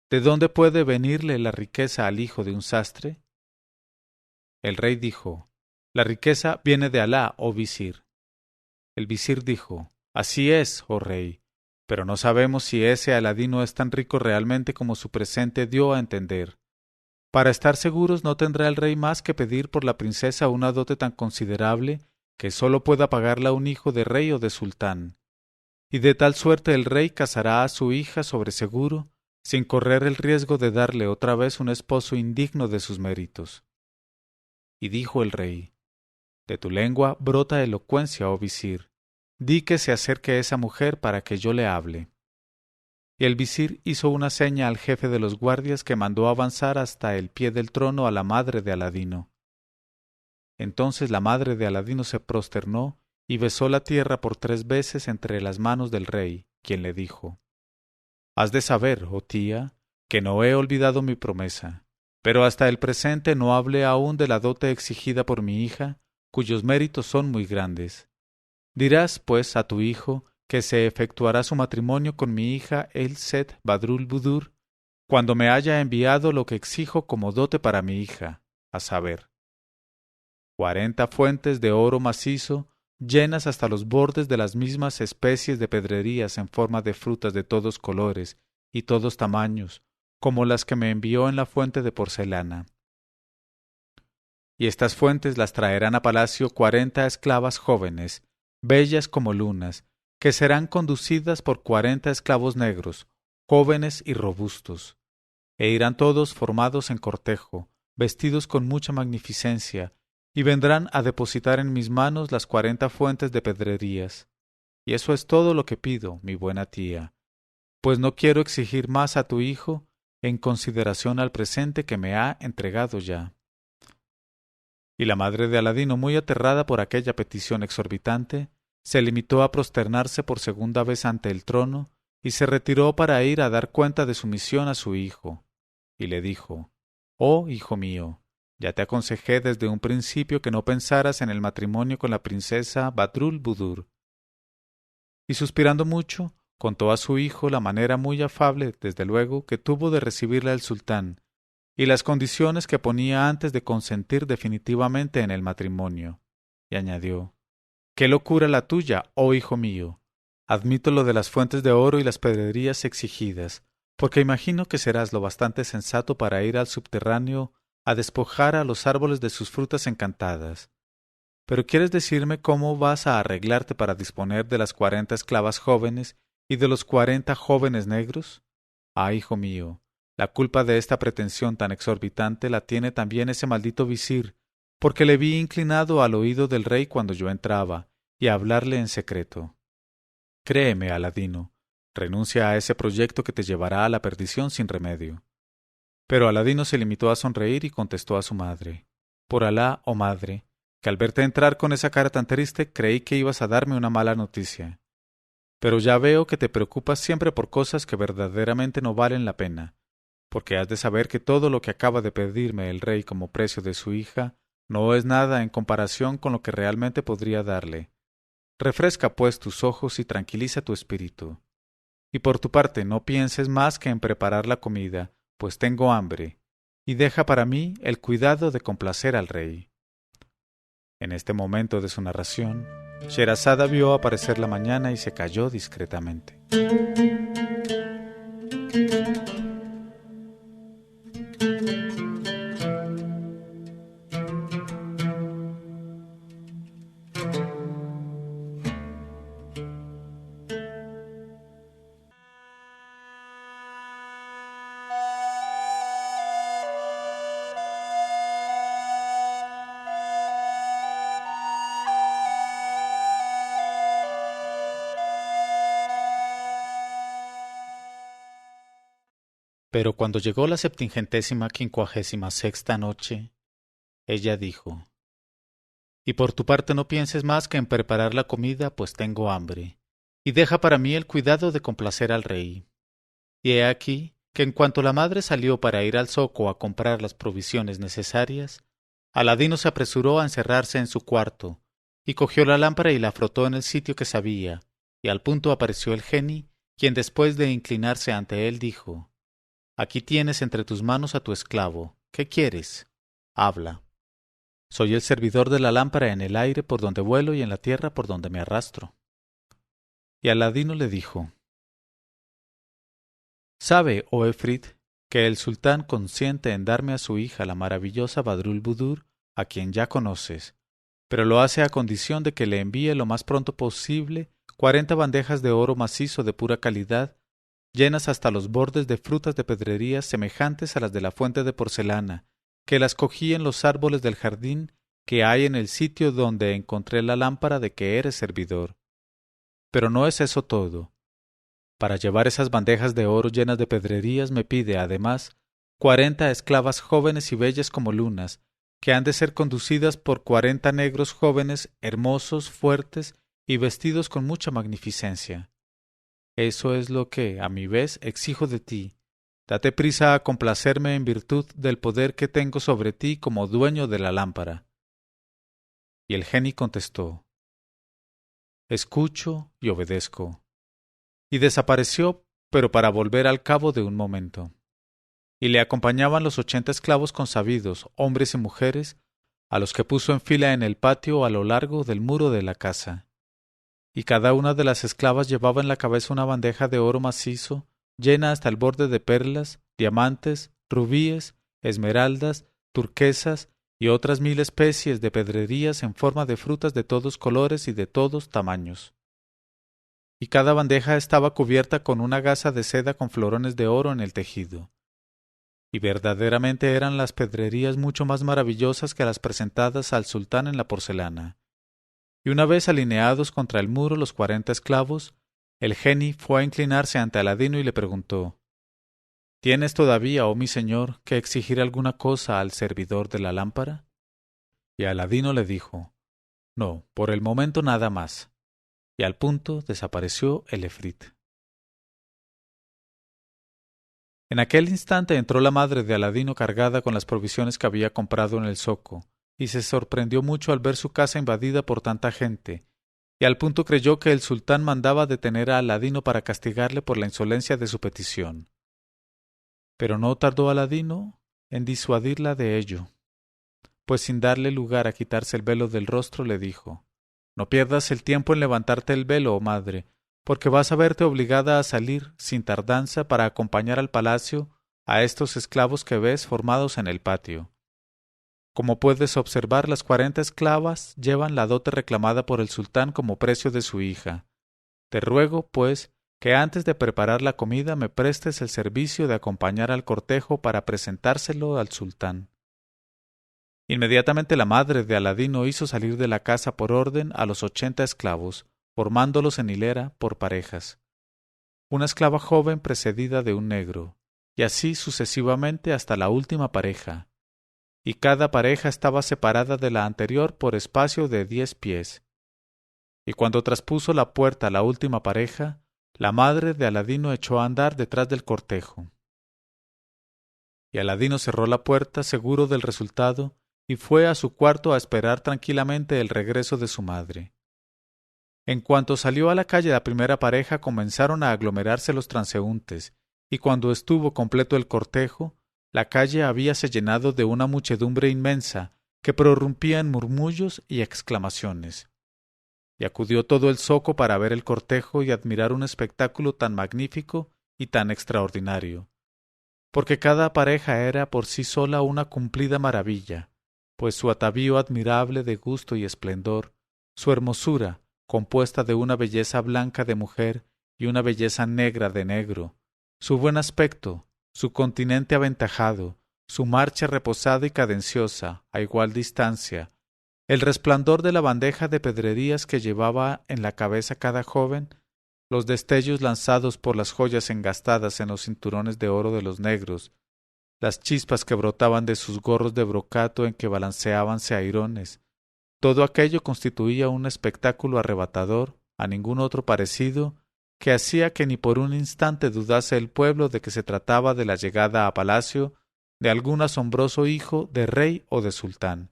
¿De dónde puede venirle la riqueza al hijo de un sastre? El rey dijo: La riqueza viene de Alá, oh visir. El visir dijo: Así es, oh rey, pero no sabemos si ese Aladino es tan rico realmente como su presente dio a entender. Para estar seguros no tendrá el rey más que pedir por la princesa una dote tan considerable que sólo pueda pagarla un hijo de rey o de sultán. Y de tal suerte el rey casará a su hija sobre seguro, sin correr el riesgo de darle otra vez un esposo indigno de sus méritos. Y dijo el rey: De tu lengua brota elocuencia, oh visir. Di que se acerque esa mujer para que yo le hable. Y el visir hizo una seña al jefe de los guardias que mandó avanzar hasta el pie del trono a la madre de Aladino. Entonces la madre de Aladino se prosternó y besó la tierra por 3 veces entre las manos del rey, quien le dijo: Has de saber, oh tía, que no he olvidado mi promesa, pero hasta el presente no hablé aún de la dote exigida por mi hija, cuyos méritos son muy grandes. Dirás, pues, a tu hijo que se efectuará su matrimonio con mi hija el Set Badrulbudur, cuando me haya enviado lo que exijo como dote para mi hija, a saber, 40 fuentes de oro macizo, llenas hasta los bordes de las mismas especies de pedrerías en forma de frutas de todos colores y todos tamaños, como las que me envió en la fuente de porcelana. Y estas fuentes las traerán a palacio 40 esclavas jóvenes, bellas como lunas, que serán conducidas por 40 esclavos negros, jóvenes y robustos, e irán todos formados en cortejo, vestidos con mucha magnificencia, y vendrán a depositar en mis manos las 40 fuentes de pedrerías. Y eso es todo lo que pido, mi buena tía, pues no quiero exigir más a tu hijo en consideración al presente que me ha entregado ya. Y la madre de Aladino, muy aterrada por aquella petición exorbitante, se limitó a prosternarse por segunda vez ante el trono y se retiró para ir a dar cuenta de su misión a su hijo. Y le dijo, «Oh, hijo mío, ya te aconsejé desde un principio que no pensaras en el matrimonio con la princesa Badrulbudur». Y suspirando mucho, contó a su hijo la manera muy afable, desde luego, que tuvo de recibirla el sultán, y las condiciones que ponía antes de consentir definitivamente en el matrimonio. Y añadió, «Qué locura la tuya, oh hijo mío. Admito lo de las fuentes de oro y las pedrerías exigidas, porque imagino que serás lo bastante sensato para ir al subterráneo a despojar a los árboles de sus frutas encantadas. Pero ¿quieres decirme cómo vas a arreglarte para disponer de las 40 esclavas jóvenes y de los 40 jóvenes negros? Ah, hijo mío, la culpa de esta pretensión tan exorbitante la tiene también ese maldito visir, porque le vi inclinado al oído del rey cuando yo entraba, y a hablarle en secreto. Créeme, Aladino, renuncia a ese proyecto que te llevará a la perdición sin remedio. Pero Aladino se limitó a sonreír y contestó a su madre, por Alá, oh madre, que al verte entrar con esa cara tan triste creí que ibas a darme una mala noticia. Pero ya veo que te preocupas siempre por cosas que verdaderamente no valen la pena, porque has de saber que todo lo que acaba de pedirme el rey como precio de su hija no es nada en comparación con lo que realmente podría darle. Refresca pues tus ojos y tranquiliza tu espíritu. Y por tu parte no pienses más que en preparar la comida, pues tengo hambre, y deja para mí el cuidado de complacer al rey». En este momento de su narración, Sherazada vio aparecer la mañana y se calló discretamente. Pero cuando llegó la 756ª noche, ella dijo, «Y por tu parte no pienses más que en preparar la comida, pues tengo hambre, y deja para mí el cuidado de complacer al rey». Y he aquí que en cuanto la madre salió para ir al zoco a comprar las provisiones necesarias, Aladino se apresuró a encerrarse en su cuarto, y cogió la lámpara y la frotó en el sitio que sabía, y al punto apareció el geni, quien después de inclinarse ante él dijo, «Aquí tienes entre tus manos a tu esclavo. ¿Qué quieres? Habla». «Soy el servidor de la lámpara en el aire por donde vuelo y en la tierra por donde me arrastro». Y Aladino le dijo, «Sabe, oh Efrit, que el sultán consiente en darme a su hija la maravillosa Badrulbudur, a quien ya conoces, pero lo hace a condición de que le envíe lo más pronto posible 40 bandejas de oro macizo de pura calidad, llenas hasta los bordes de frutas de pedrería semejantes a las de la fuente de porcelana, que las cogí en los árboles del jardín que hay en el sitio donde encontré la lámpara de que eres servidor. Pero no es eso todo. Para llevar esas bandejas de oro llenas de pedrerías me pide, además, 40 esclavas jóvenes y bellas como lunas, que han de ser conducidas por 40 negros jóvenes, hermosos, fuertes y vestidos con mucha magnificencia. Eso es lo que, a mi vez, exijo de ti. Date prisa a complacerme en virtud del poder que tengo sobre ti como dueño de la lámpara». Y el geni contestó, «Escucho y obedezco». Y desapareció, pero para volver al cabo de un momento. y le acompañaban los 80 esclavos consabidos, hombres y mujeres, a los que puso en fila en el patio a lo largo del muro de la casa. Y cada una de las esclavas llevaba en la cabeza una bandeja de oro macizo, llena hasta el borde de perlas, diamantes, rubíes, esmeraldas, turquesas y otras 1000 especies de pedrerías en forma de frutas de todos colores y de todos tamaños. Y cada bandeja estaba cubierta con una gasa de seda con florones de oro en el tejido. Y verdaderamente eran las pedrerías mucho más maravillosas que las presentadas al sultán en la porcelana. Y una vez alineados contra el muro los 40 esclavos, el geni fue a inclinarse ante Aladino y le preguntó: ¿Tienes todavía, oh mi señor, que exigir alguna cosa al servidor de la lámpara? Y Aladino le dijo: No, por el momento nada más. Y al punto desapareció el efrit. En aquel instante entró la madre de Aladino cargada con las provisiones que había comprado en el zoco, y se sorprendió mucho al ver su casa invadida por tanta gente, y al punto creyó que el sultán mandaba detener a Aladino para castigarle por la insolencia de su petición. Pero no tardó Aladino en disuadirla de ello, pues sin darle lugar a quitarse el velo del rostro le dijo: No pierdas el tiempo en levantarte el velo, oh madre, porque vas a verte obligada a salir sin tardanza para acompañar al palacio a estos esclavos que ves formados en el patio. Como puedes observar, las 40 esclavas llevan la dote reclamada por el sultán como precio de su hija. Te ruego, pues, que antes de preparar la comida me prestes el servicio de acompañar al cortejo para presentárselo al sultán. Inmediatamente la madre de Aladino hizo salir de la casa por orden a los 80 esclavos, formándolos en hilera por parejas. Una esclava joven precedida de un negro, y así sucesivamente hasta la última pareja. Y cada pareja estaba separada de la anterior por espacio de 10 pies. Y cuando traspuso la puerta la última pareja, la madre de Aladino echó a andar detrás del cortejo. Y Aladino cerró la puerta, seguro del resultado, y fue a su cuarto a esperar tranquilamente el regreso de su madre. En cuanto salió a la calle la primera pareja, comenzaron a aglomerarse los transeúntes, y cuando estuvo completo el cortejo, la calle habíase llenado de una muchedumbre inmensa que prorrumpía en murmullos y exclamaciones. Y acudió todo el zoco para ver el cortejo y admirar un espectáculo tan magnífico y tan extraordinario, porque cada pareja era por sí sola una cumplida maravilla, pues su atavío admirable de gusto y esplendor, su hermosura, compuesta de una belleza blanca de mujer y una belleza negra de negro, su buen aspecto, su continente aventajado, su marcha reposada y cadenciosa, a igual distancia, el resplandor de la bandeja de pedrerías que llevaba en la cabeza cada joven, los destellos lanzados por las joyas engastadas en los cinturones de oro de los negros, las chispas que brotaban de sus gorros de brocato en que balanceábanse airones, todo aquello constituía un espectáculo arrebatador, a ningún otro parecido, que hacía que ni por un instante dudase el pueblo de que se trataba de la llegada a palacio de algún asombroso hijo de rey o de sultán.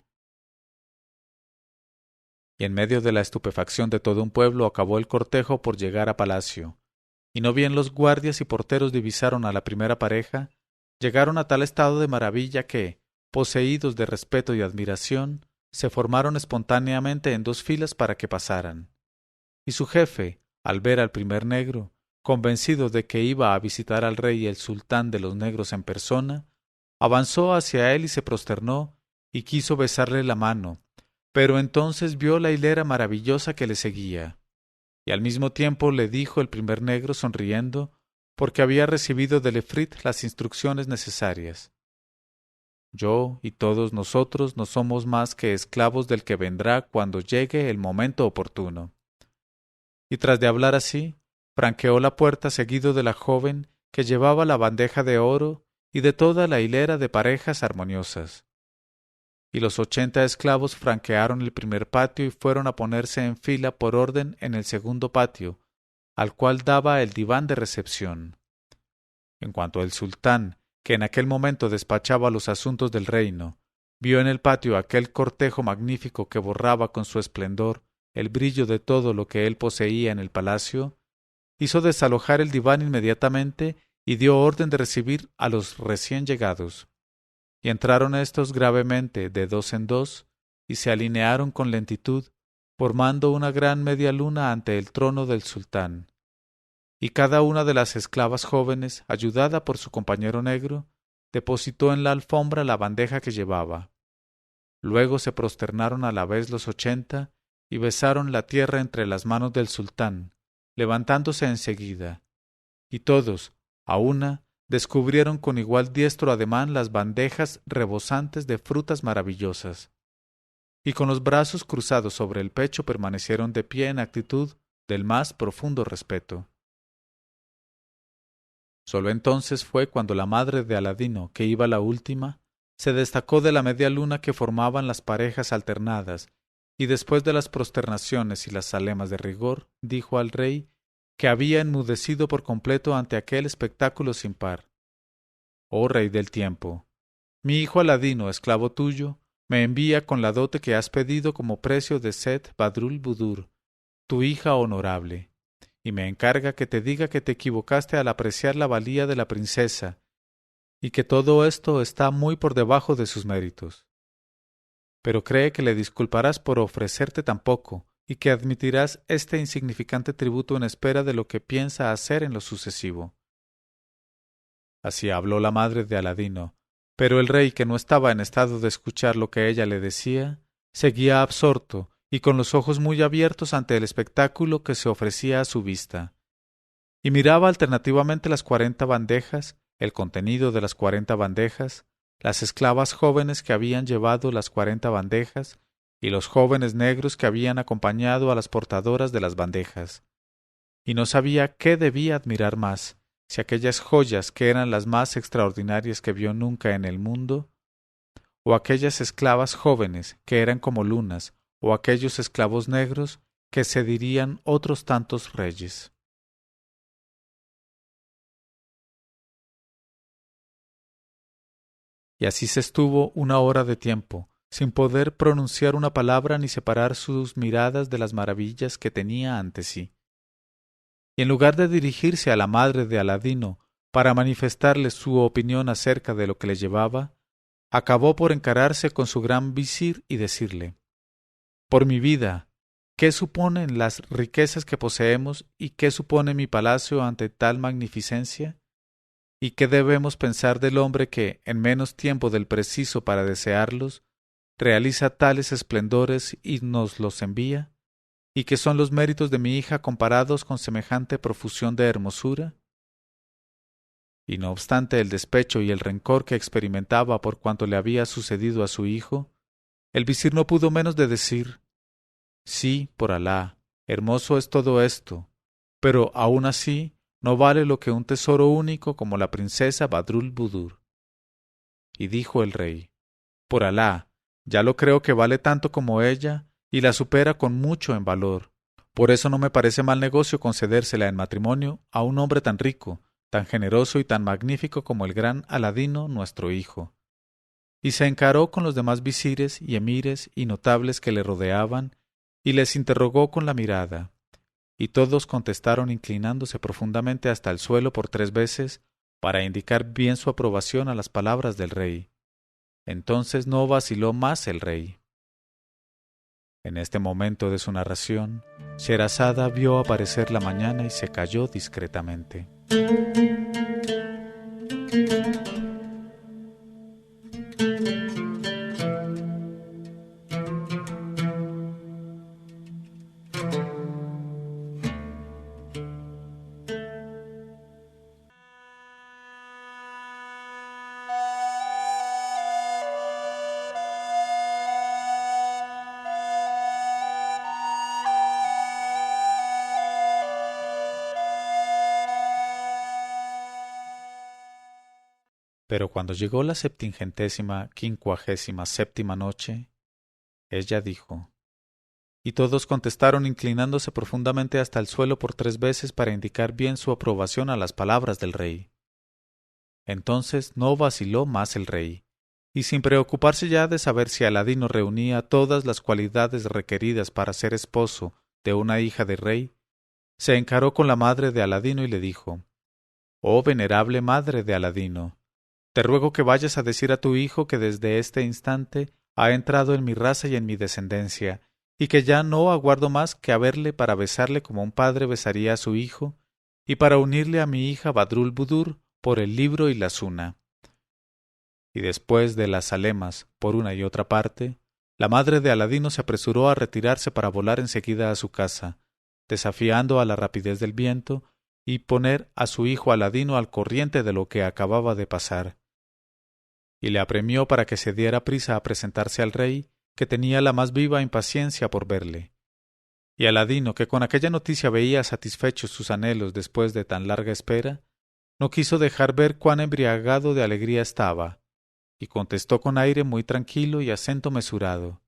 Y en medio de la estupefacción de todo un pueblo acabó el cortejo por llegar a palacio, y no bien los guardias y porteros divisaron a la primera pareja, llegaron a tal estado de maravilla que, poseídos de respeto y admiración, se formaron espontáneamente en 2 filas para que pasaran. Y su jefe, al ver al primer negro, convencido de que iba a visitar al rey y el sultán de los negros en persona, avanzó hacia él y se prosternó y quiso besarle la mano, pero entonces vio la hilera maravillosa que le seguía, y al mismo tiempo le dijo el primer negro sonriendo, porque había recibido del efrit las instrucciones necesarias: Yo y todos nosotros no somos más que esclavos del que vendrá cuando llegue el momento oportuno. Y tras de hablar así, franqueó la puerta seguido de la joven que llevaba la bandeja de oro y de toda la hilera de parejas armoniosas. Y los 80 esclavos franquearon el primer patio y fueron a ponerse en fila por orden en el segundo patio, al cual daba el diván de recepción. En cuanto el sultán, que en aquel momento despachaba los asuntos del reino, vio en el patio aquel cortejo magnífico que borraba con su esplendor el brillo de todo lo que él poseía en el palacio, hizo desalojar el diván inmediatamente y dio orden de recibir a los recién llegados. Y entraron éstos gravemente de dos en dos, y se alinearon con lentitud, formando una gran media luna ante el trono del sultán. Y cada una de las esclavas jóvenes, ayudada por su compañero negro, depositó en la alfombra la bandeja que llevaba. Luego se prosternaron a la vez los 80 y besaron la tierra entre las manos del sultán, levantándose enseguida. Y todos, a una, descubrieron con igual diestro ademán las bandejas rebosantes de frutas maravillosas. Y con los brazos cruzados sobre el pecho permanecieron de pie en actitud del más profundo respeto. Sólo entonces fue cuando la madre de Aladino, que iba la última, se destacó de la media luna que formaban las parejas alternadas, y después de las prosternaciones y las zalemas de rigor, dijo al rey, que había enmudecido por completo ante aquel espectáculo sin par: «Oh rey del tiempo, mi hijo Aladino, esclavo tuyo, me envía con la dote que has pedido como precio de Set Badrul Budur, tu hija honorable, y me encarga que te diga que te equivocaste al apreciar la valía de la princesa, y que todo esto está muy por debajo de sus méritos. Pero cree que le disculparás por ofrecerte tan poco, y que admitirás este insignificante tributo en espera de lo que piensa hacer en lo sucesivo». Así habló la madre de Aladino, pero el rey, que no estaba en estado de escuchar lo que ella le decía, seguía absorto y con los ojos muy abiertos ante el espectáculo que se ofrecía a su vista, y miraba alternativamente las 40 bandejas, el contenido de las 40 bandejas, las esclavas jóvenes que habían llevado las 40 bandejas, y los jóvenes negros que habían acompañado a las portadoras de las bandejas, y no sabía qué debía admirar más, si aquellas joyas que eran las más extraordinarias que vio nunca en el mundo, o aquellas esclavas jóvenes que eran como lunas, o aquellos esclavos negros que se dirían otros tantos reyes. Y así se estuvo 1 hora de tiempo, sin poder pronunciar una palabra ni separar sus miradas de las maravillas que tenía ante sí. Y en lugar de dirigirse a la madre de Aladino para manifestarle su opinión acerca de lo que le llevaba, acabó por encararse con su gran visir y decirle: «Por mi vida, ¿qué suponen las riquezas que poseemos y qué supone mi palacio ante tal magnificencia? ¿Y qué debemos pensar del hombre que, en menos tiempo del preciso para desearlos, realiza tales esplendores y nos los envía? ¿Y qué son los méritos de mi hija comparados con semejante profusión de hermosura?» Y no obstante el despecho y el rencor que experimentaba por cuanto le había sucedido a su hijo, el visir no pudo menos de decir: «Sí, por Alá, hermoso es todo esto, pero aun así no vale lo que un tesoro único como la princesa Badrul Budur». Y dijo el rey: «Por Alá, ya lo creo que vale tanto como ella y la supera con mucho en valor. Por eso no me parece mal negocio concedérsela en matrimonio a un hombre tan rico, tan generoso y tan magnífico como el gran Aladino nuestro hijo». Y se encaró con los demás visires y emires y notables que le rodeaban, y les interrogó con la mirada, y todos contestaron inclinándose profundamente hasta el suelo por 3 veces, para indicar bien su aprobación a las palabras del rey. Entonces no vaciló más el rey. En este momento de su narración, Sherazada vio aparecer la mañana y se calló discretamente. Pero cuando llegó la 757ª noche, ella dijo, y todos contestaron inclinándose profundamente hasta el suelo por 3 veces para indicar bien su aprobación a las palabras del rey. Entonces no vaciló más el rey, y sin preocuparse ya de saber si Aladino reunía todas las cualidades requeridas para ser esposo de una hija de rey, se encaró con la madre de Aladino y le dijo: Oh venerable madre de Aladino, te ruego que vayas a decir a tu hijo que desde este instante ha entrado en mi raza y en mi descendencia, y que ya no aguardo más que a verle para besarle como un padre besaría a su hijo, y para unirle a mi hija Badrul Budur por el libro y la suna. Y después de las alemas, por una y otra parte, la madre de Aladino se apresuró a retirarse para volar enseguida a su casa, desafiando a la rapidez del viento, y poner a su hijo Aladino al corriente de lo que acababa de pasar. Y le apremió para que se diera prisa a presentarse al rey, que tenía la más viva impaciencia por verle. Y Aladino, que con aquella noticia veía satisfechos sus anhelos después de tan larga espera, no quiso dejar ver cuán embriagado de alegría estaba, y contestó con aire muy tranquilo y acento mesurado: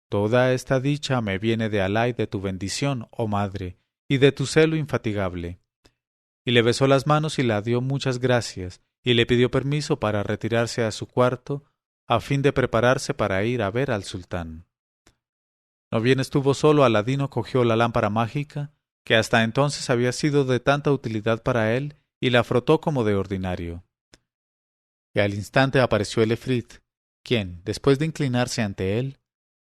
Toda esta dicha me viene de Alá y de tu bendición, oh madre, y de tu celo infatigable. Y le besó las manos y le dio muchas gracias, y le pidió permiso para retirarse a su cuarto, a fin de prepararse para ir a ver al sultán. No bien estuvo solo, Aladino cogió la lámpara mágica, que hasta entonces había sido de tanta utilidad para él, y la frotó como de ordinario. Y al instante apareció el efrit, quien, después de inclinarse ante él,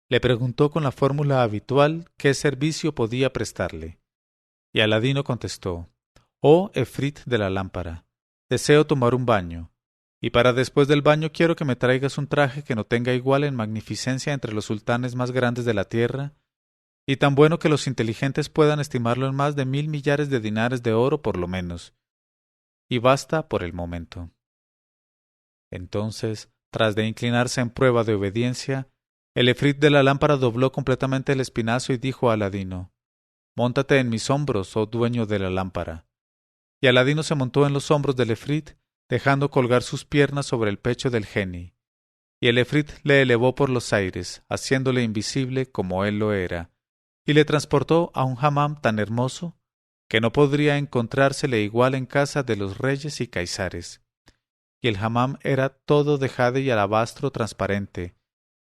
le preguntó con la fórmula habitual qué servicio podía prestarle. Y Aladino contestó: Oh efrit de la lámpara, deseo tomar un baño, y para después del baño quiero que me traigas un traje que no tenga igual en magnificencia entre los sultanes más grandes de la tierra, y tan bueno que los inteligentes puedan estimarlo en más de 1000 millares de dinares de oro por lo menos. Y basta por el momento. Entonces, tras de inclinarse en prueba de obediencia, el efrit de la lámpara dobló completamente el espinazo y dijo a Aladino: Móntate en mis hombros, oh dueño de la lámpara. Y Aladino se montó en los hombros del efrit, dejando colgar sus piernas sobre el pecho del geni. Y el efrit le elevó por los aires, haciéndole invisible como él lo era, y le transportó a un hammam tan hermoso que no podría encontrársele igual en casa de los reyes y caisares. Y el hammam era todo de jade y alabastro transparente,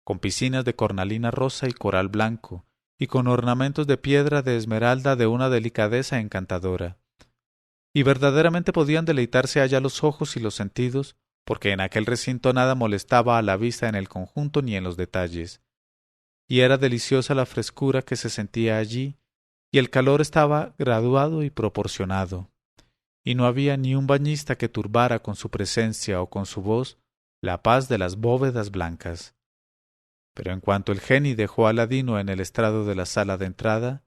con piscinas de cornalina rosa y coral blanco, y con ornamentos de piedra de esmeralda de una delicadeza encantadora. Y verdaderamente podían deleitarse allá los ojos y los sentidos, porque en aquel recinto nada molestaba a la vista en el conjunto ni en los detalles. Y era deliciosa la frescura que se sentía allí, y el calor estaba graduado y proporcionado, y no había ni un bañista que turbara con su presencia o con su voz la paz de las bóvedas blancas. Pero en cuanto el geni dejó a Aladino en el estrado de la sala de entrada,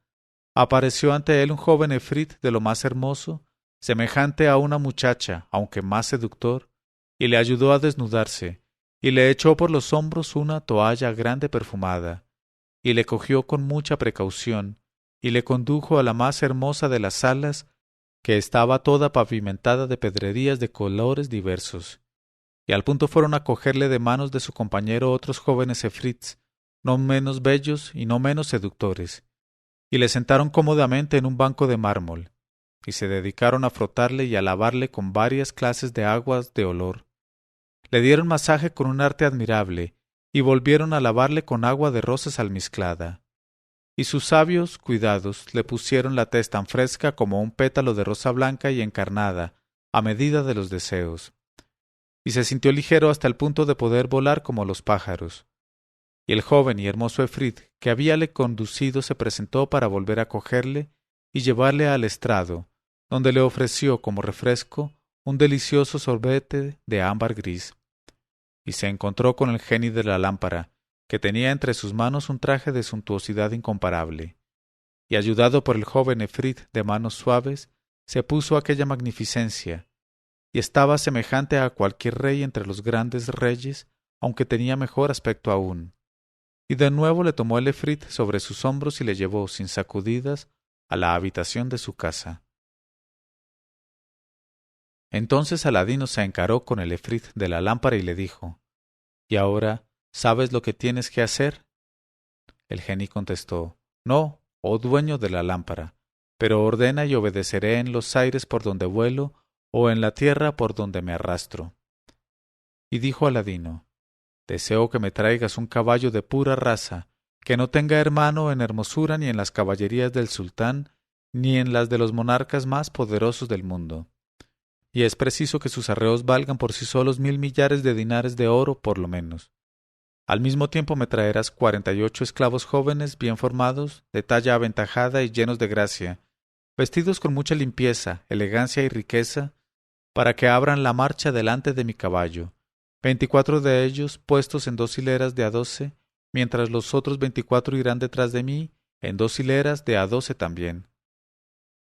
apareció ante él un joven efrit de lo más hermoso, semejante a una muchacha, aunque más seductor, y le ayudó a desnudarse, y le echó por los hombros una toalla grande perfumada, y le cogió con mucha precaución, y le condujo a la más hermosa de las salas, que estaba toda pavimentada de pedrerías de colores diversos. Y al punto fueron a cogerle de manos de su compañero otros jóvenes efrits, no menos bellos y no menos seductores, y le sentaron cómodamente en un banco de mármol, y se dedicaron a frotarle y a lavarle con varias clases de aguas de olor. Le dieron masaje con un arte admirable, y volvieron a lavarle con agua de rosas almizclada. Y sus sabios cuidados le pusieron la tez tan fresca como un pétalo de rosa blanca y encarnada, a medida de los deseos. Y se sintió ligero hasta el punto de poder volar como los pájaros. Y el joven y hermoso efrit que habíale conducido se presentó para volver a cogerle y llevarle al estrado, donde le ofreció como refresco un delicioso sorbete de ámbar gris. Y se encontró con el geni de la lámpara, que tenía entre sus manos un traje de suntuosidad incomparable. Y ayudado por el joven efrit de manos suaves, se puso aquella magnificencia, y estaba semejante a cualquier rey entre los grandes reyes, aunque tenía mejor aspecto aún. Y de nuevo le tomó el efrit sobre sus hombros y le llevó, sin sacudidas, a la habitación de su casa. Entonces Aladino se encaró con el efrit de la lámpara y le dijo: ¿Y ahora sabes lo que tienes que hacer? El geni contestó: No, oh dueño de la lámpara, pero ordena y obedeceré en los aires por donde vuelo o en la tierra por donde me arrastro. Y dijo Aladino: Deseo que me traigas un caballo de pura raza, que no tenga hermano en hermosura ni en las caballerías del sultán, ni en las de los monarcas más poderosos del mundo. y es preciso que sus arreos valgan por sí solos 1.000 millares de dinares de oro por lo menos. Al mismo tiempo me traerás 48 esclavos jóvenes, bien formados, de talla aventajada y llenos de gracia, vestidos con mucha limpieza, elegancia y riqueza, para que abran la marcha delante de mi caballo, 24 de ellos puestos en 2 hileras de a 12, mientras los otros 24 irán detrás de mí, en 2 hileras de a 12 también.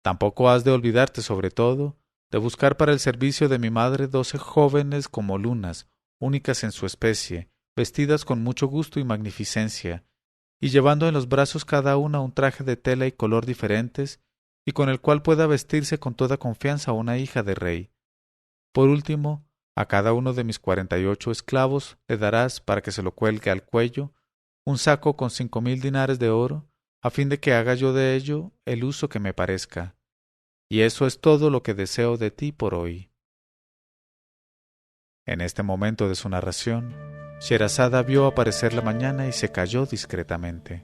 Tampoco has de olvidarte, sobre todo, de buscar para el servicio de mi madre 12 jóvenes como lunas, únicas en su especie, vestidas con mucho gusto y magnificencia, y llevando en los brazos cada una un traje de tela y color diferentes, y con el cual pueda vestirse con toda confianza una hija de rey. Por último, a cada uno de mis 48 esclavos le darás, para que se lo cuelgue al cuello, un saco con 5.000 dinares de oro, a fin de que haga yo de ello el uso que me parezca. Y eso es todo lo que deseo de ti por hoy. En este momento de su narración, Sherazada vio aparecer la mañana y se calló discretamente.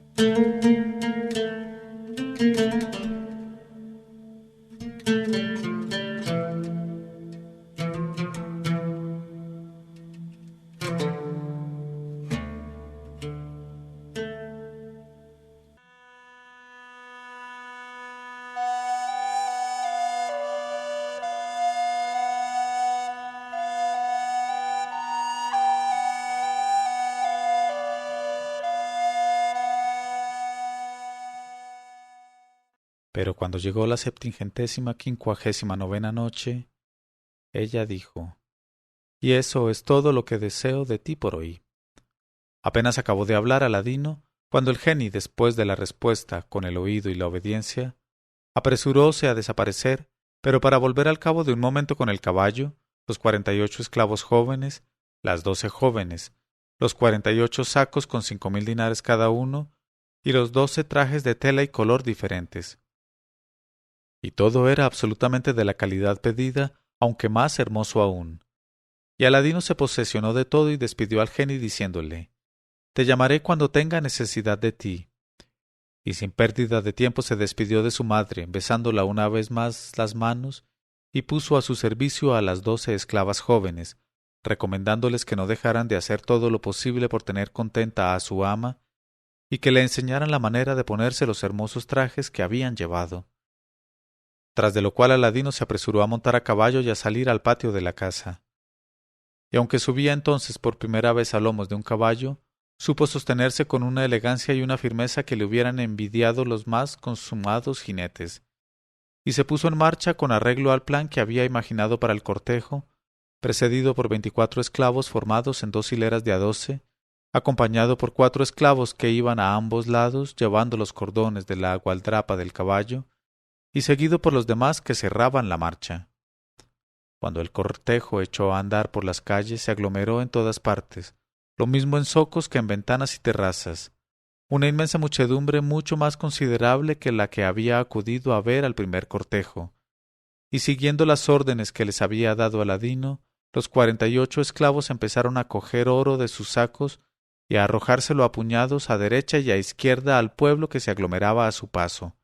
Pero cuando llegó la 759ª noche, ella dijo: Y eso es todo lo que deseo de ti por hoy. Apenas acabó de hablar Aladino, cuando el geni, después de la respuesta con el oído y la obediencia, apresuróse a desaparecer, pero para volver al cabo de un momento con el caballo, los 48 esclavos jóvenes, las 12 jóvenes, los 48 sacos con 5.000 dinares cada uno, y los 12 trajes de tela y color diferentes. Y todo era absolutamente de la calidad pedida, aunque más hermoso aún. Y Aladino se posesionó de todo y despidió al geni diciéndole: Te llamaré cuando tenga necesidad de ti. Y sin pérdida de tiempo se despidió de su madre, besándola una vez más las manos, y puso a su servicio a las 12 esclavas jóvenes, recomendándoles que no dejaran de hacer todo lo posible por tener contenta a su ama, y que le enseñaran la manera de ponerse los hermosos trajes que habían llevado. Tras de lo cual Aladino se apresuró a montar a caballo y a salir al patio de la casa. Y aunque subía entonces por primera vez a lomos de un caballo, supo sostenerse con una elegancia y una firmeza que le hubieran envidiado los más consumados jinetes, y se puso en marcha con arreglo al plan que había imaginado para el cortejo, precedido por 24 esclavos formados en 2 hileras de a 12, acompañado por 4 esclavos que iban a ambos lados llevando los cordones de la gualdrapa del caballo, y seguido por los demás que cerraban la marcha. Cuando el cortejo echó a andar por las calles, se aglomeró en todas partes, lo mismo en zocos que en ventanas y terrazas, una inmensa muchedumbre mucho más considerable que la que había acudido a ver al primer cortejo, y siguiendo las órdenes que les había dado Aladino, los 48 esclavos empezaron a coger oro de sus sacos y a arrojárselo a puñados a derecha y a izquierda al pueblo que se aglomeraba a su paso.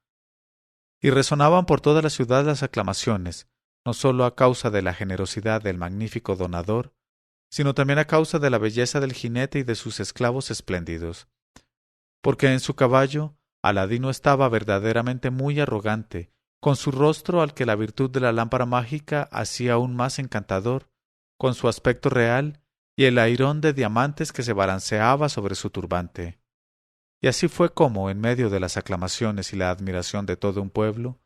Y resonaban por toda la ciudad las aclamaciones, no sólo a causa de la generosidad del magnífico donador, sino también a causa de la belleza del jinete y de sus esclavos espléndidos. Porque en su caballo, Aladino estaba verdaderamente muy arrogante, con su rostro al que la virtud de la lámpara mágica hacía aún más encantador, con su aspecto real y el airón de diamantes que se balanceaba sobre su turbante. Y así fue como, en medio de las aclamaciones y la admiración de todo un pueblo,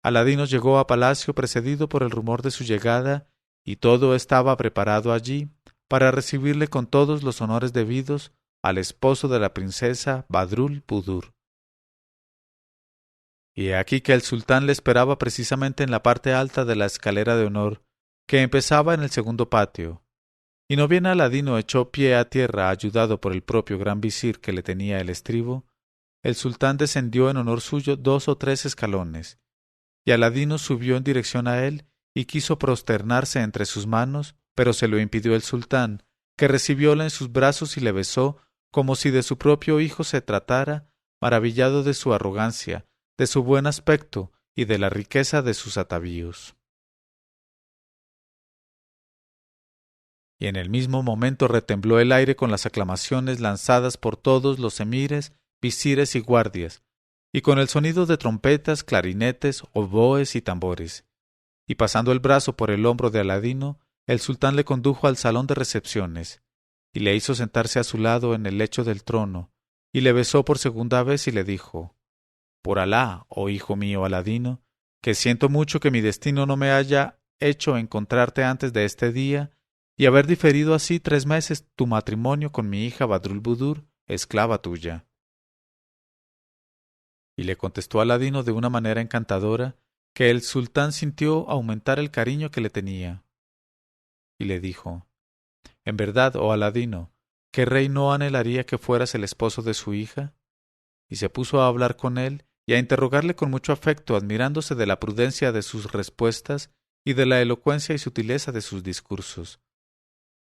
Aladino llegó a palacio precedido por el rumor de su llegada, y todo estaba preparado allí para recibirle con todos los honores debidos al esposo de la princesa Badrul Budur. Y he aquí que el sultán le esperaba precisamente en la parte alta de la escalera de honor, que empezaba en el segundo patio. Y no bien Aladino echó pie a tierra ayudado por el propio gran visir que le tenía el estribo, el sultán descendió en honor suyo 2 o 3 escalones, y Aladino subió en dirección a él y quiso prosternarse entre sus manos, pero se lo impidió el sultán, que recibióla en sus brazos y le besó como si de su propio hijo se tratara, maravillado de su arrogancia, de su buen aspecto y de la riqueza de sus atavíos. y en el mismo momento retembló el aire con las aclamaciones lanzadas por todos los emires, visires y guardias, y con el sonido de trompetas, clarinetes, oboes y tambores. Y pasando el brazo por el hombro de Aladino, el sultán le condujo al salón de recepciones, y le hizo sentarse a su lado en el lecho del trono, y le besó por segunda vez y le dijo: «Por Alá, oh hijo mío Aladino, que siento mucho que mi destino no me haya hecho encontrarte antes de este día, y haber diferido así 3 meses tu matrimonio con mi hija Badrulbudur, esclava tuya». Y le contestó Aladino de una manera encantadora, que el sultán sintió aumentar el cariño que le tenía. Y le dijo: «En verdad, oh Aladino, ¿qué rey no anhelaría que fueras el esposo de su hija?». Y se puso a hablar con él y a interrogarle con mucho afecto, admirándose de la prudencia de sus respuestas y de la elocuencia y sutileza de sus discursos.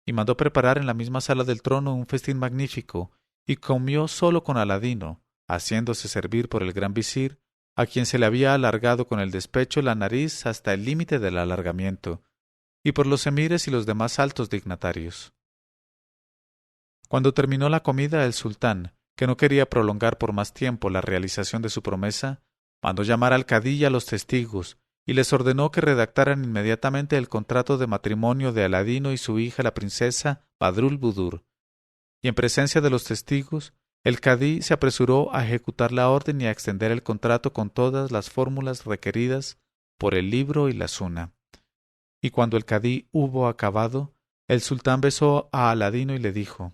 Y mandó preparar en la misma sala del trono un festín magnífico, y comió solo con Aladino, haciéndose servir por el gran visir, a quien se le había alargado con el despecho la nariz hasta el límite del alargamiento, y por los emires y los demás altos dignatarios. Cuando terminó la comida, el sultán, que no quería prolongar por más tiempo la realización de su promesa, mandó llamar al cadí y a los testigos, y les ordenó que redactaran inmediatamente el contrato de matrimonio de Aladino y su hija la princesa Badrulbudur, y en presencia de los testigos, el cadí se apresuró a ejecutar la orden y a extender el contrato con todas las fórmulas requeridas por el libro y la suna. Y cuando el cadí hubo acabado, el sultán besó a Aladino y le dijo: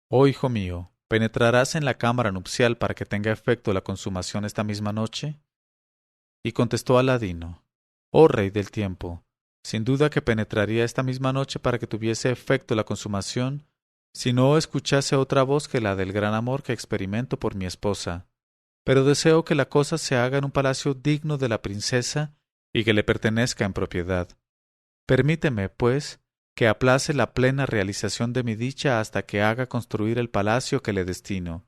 «Oh hijo mío, ¿penetrarás en la cámara nupcial para que tenga efecto la consumación esta misma noche?». Y contestó Aladino: «Oh rey del tiempo, sin duda que penetraría esta misma noche para que tuviese efecto la consumación, si no escuchase otra voz que la del gran amor que experimento por mi esposa. Pero deseo que la cosa se haga en un palacio digno de la princesa y que le pertenezca en propiedad. Permíteme, pues, que aplace la plena realización de mi dicha hasta que haga construir el palacio que le destino.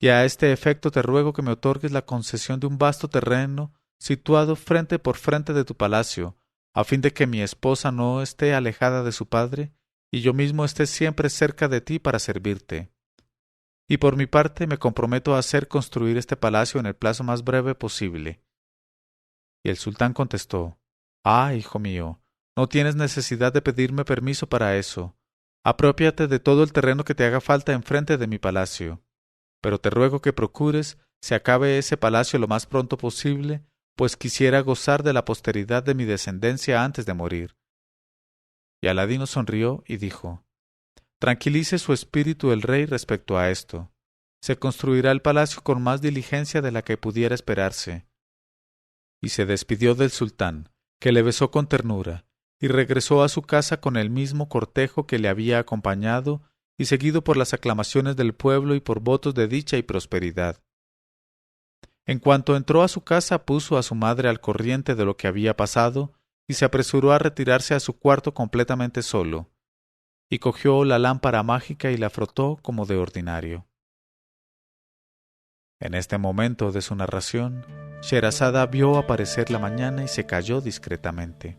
Y a este efecto te ruego que me otorgues la concesión de un vasto terreno situado frente por frente de tu palacio, a fin de que mi esposa no esté alejada de su padre y yo mismo esté siempre cerca de ti para servirte. Y por mi parte me comprometo a hacer construir este palacio en el plazo más breve posible». Y el sultán contestó: «Ah, hijo mío, no tienes necesidad de pedirme permiso para eso. Apropiate de todo el terreno que te haga falta enfrente de mi palacio. Pero te ruego que procures se acabe ese palacio lo más pronto posible, pues quisiera gozar de la posteridad de mi descendencia antes de morir». Y Aladino sonrió y dijo: «Tranquilice su espíritu el rey respecto a esto. Se construirá el palacio con más diligencia de la que pudiera esperarse». Y se despidió del sultán, que le besó con ternura, y regresó a su casa con el mismo cortejo que le había acompañado, y seguido por las aclamaciones del pueblo y por votos de dicha y prosperidad. En cuanto entró a su casa, puso a su madre al corriente de lo que había pasado, y se apresuró a retirarse a su cuarto completamente solo, y cogió la lámpara mágica y la frotó como de ordinario. En este momento de su narración, Sherazada vio aparecer la mañana y se calló discretamente.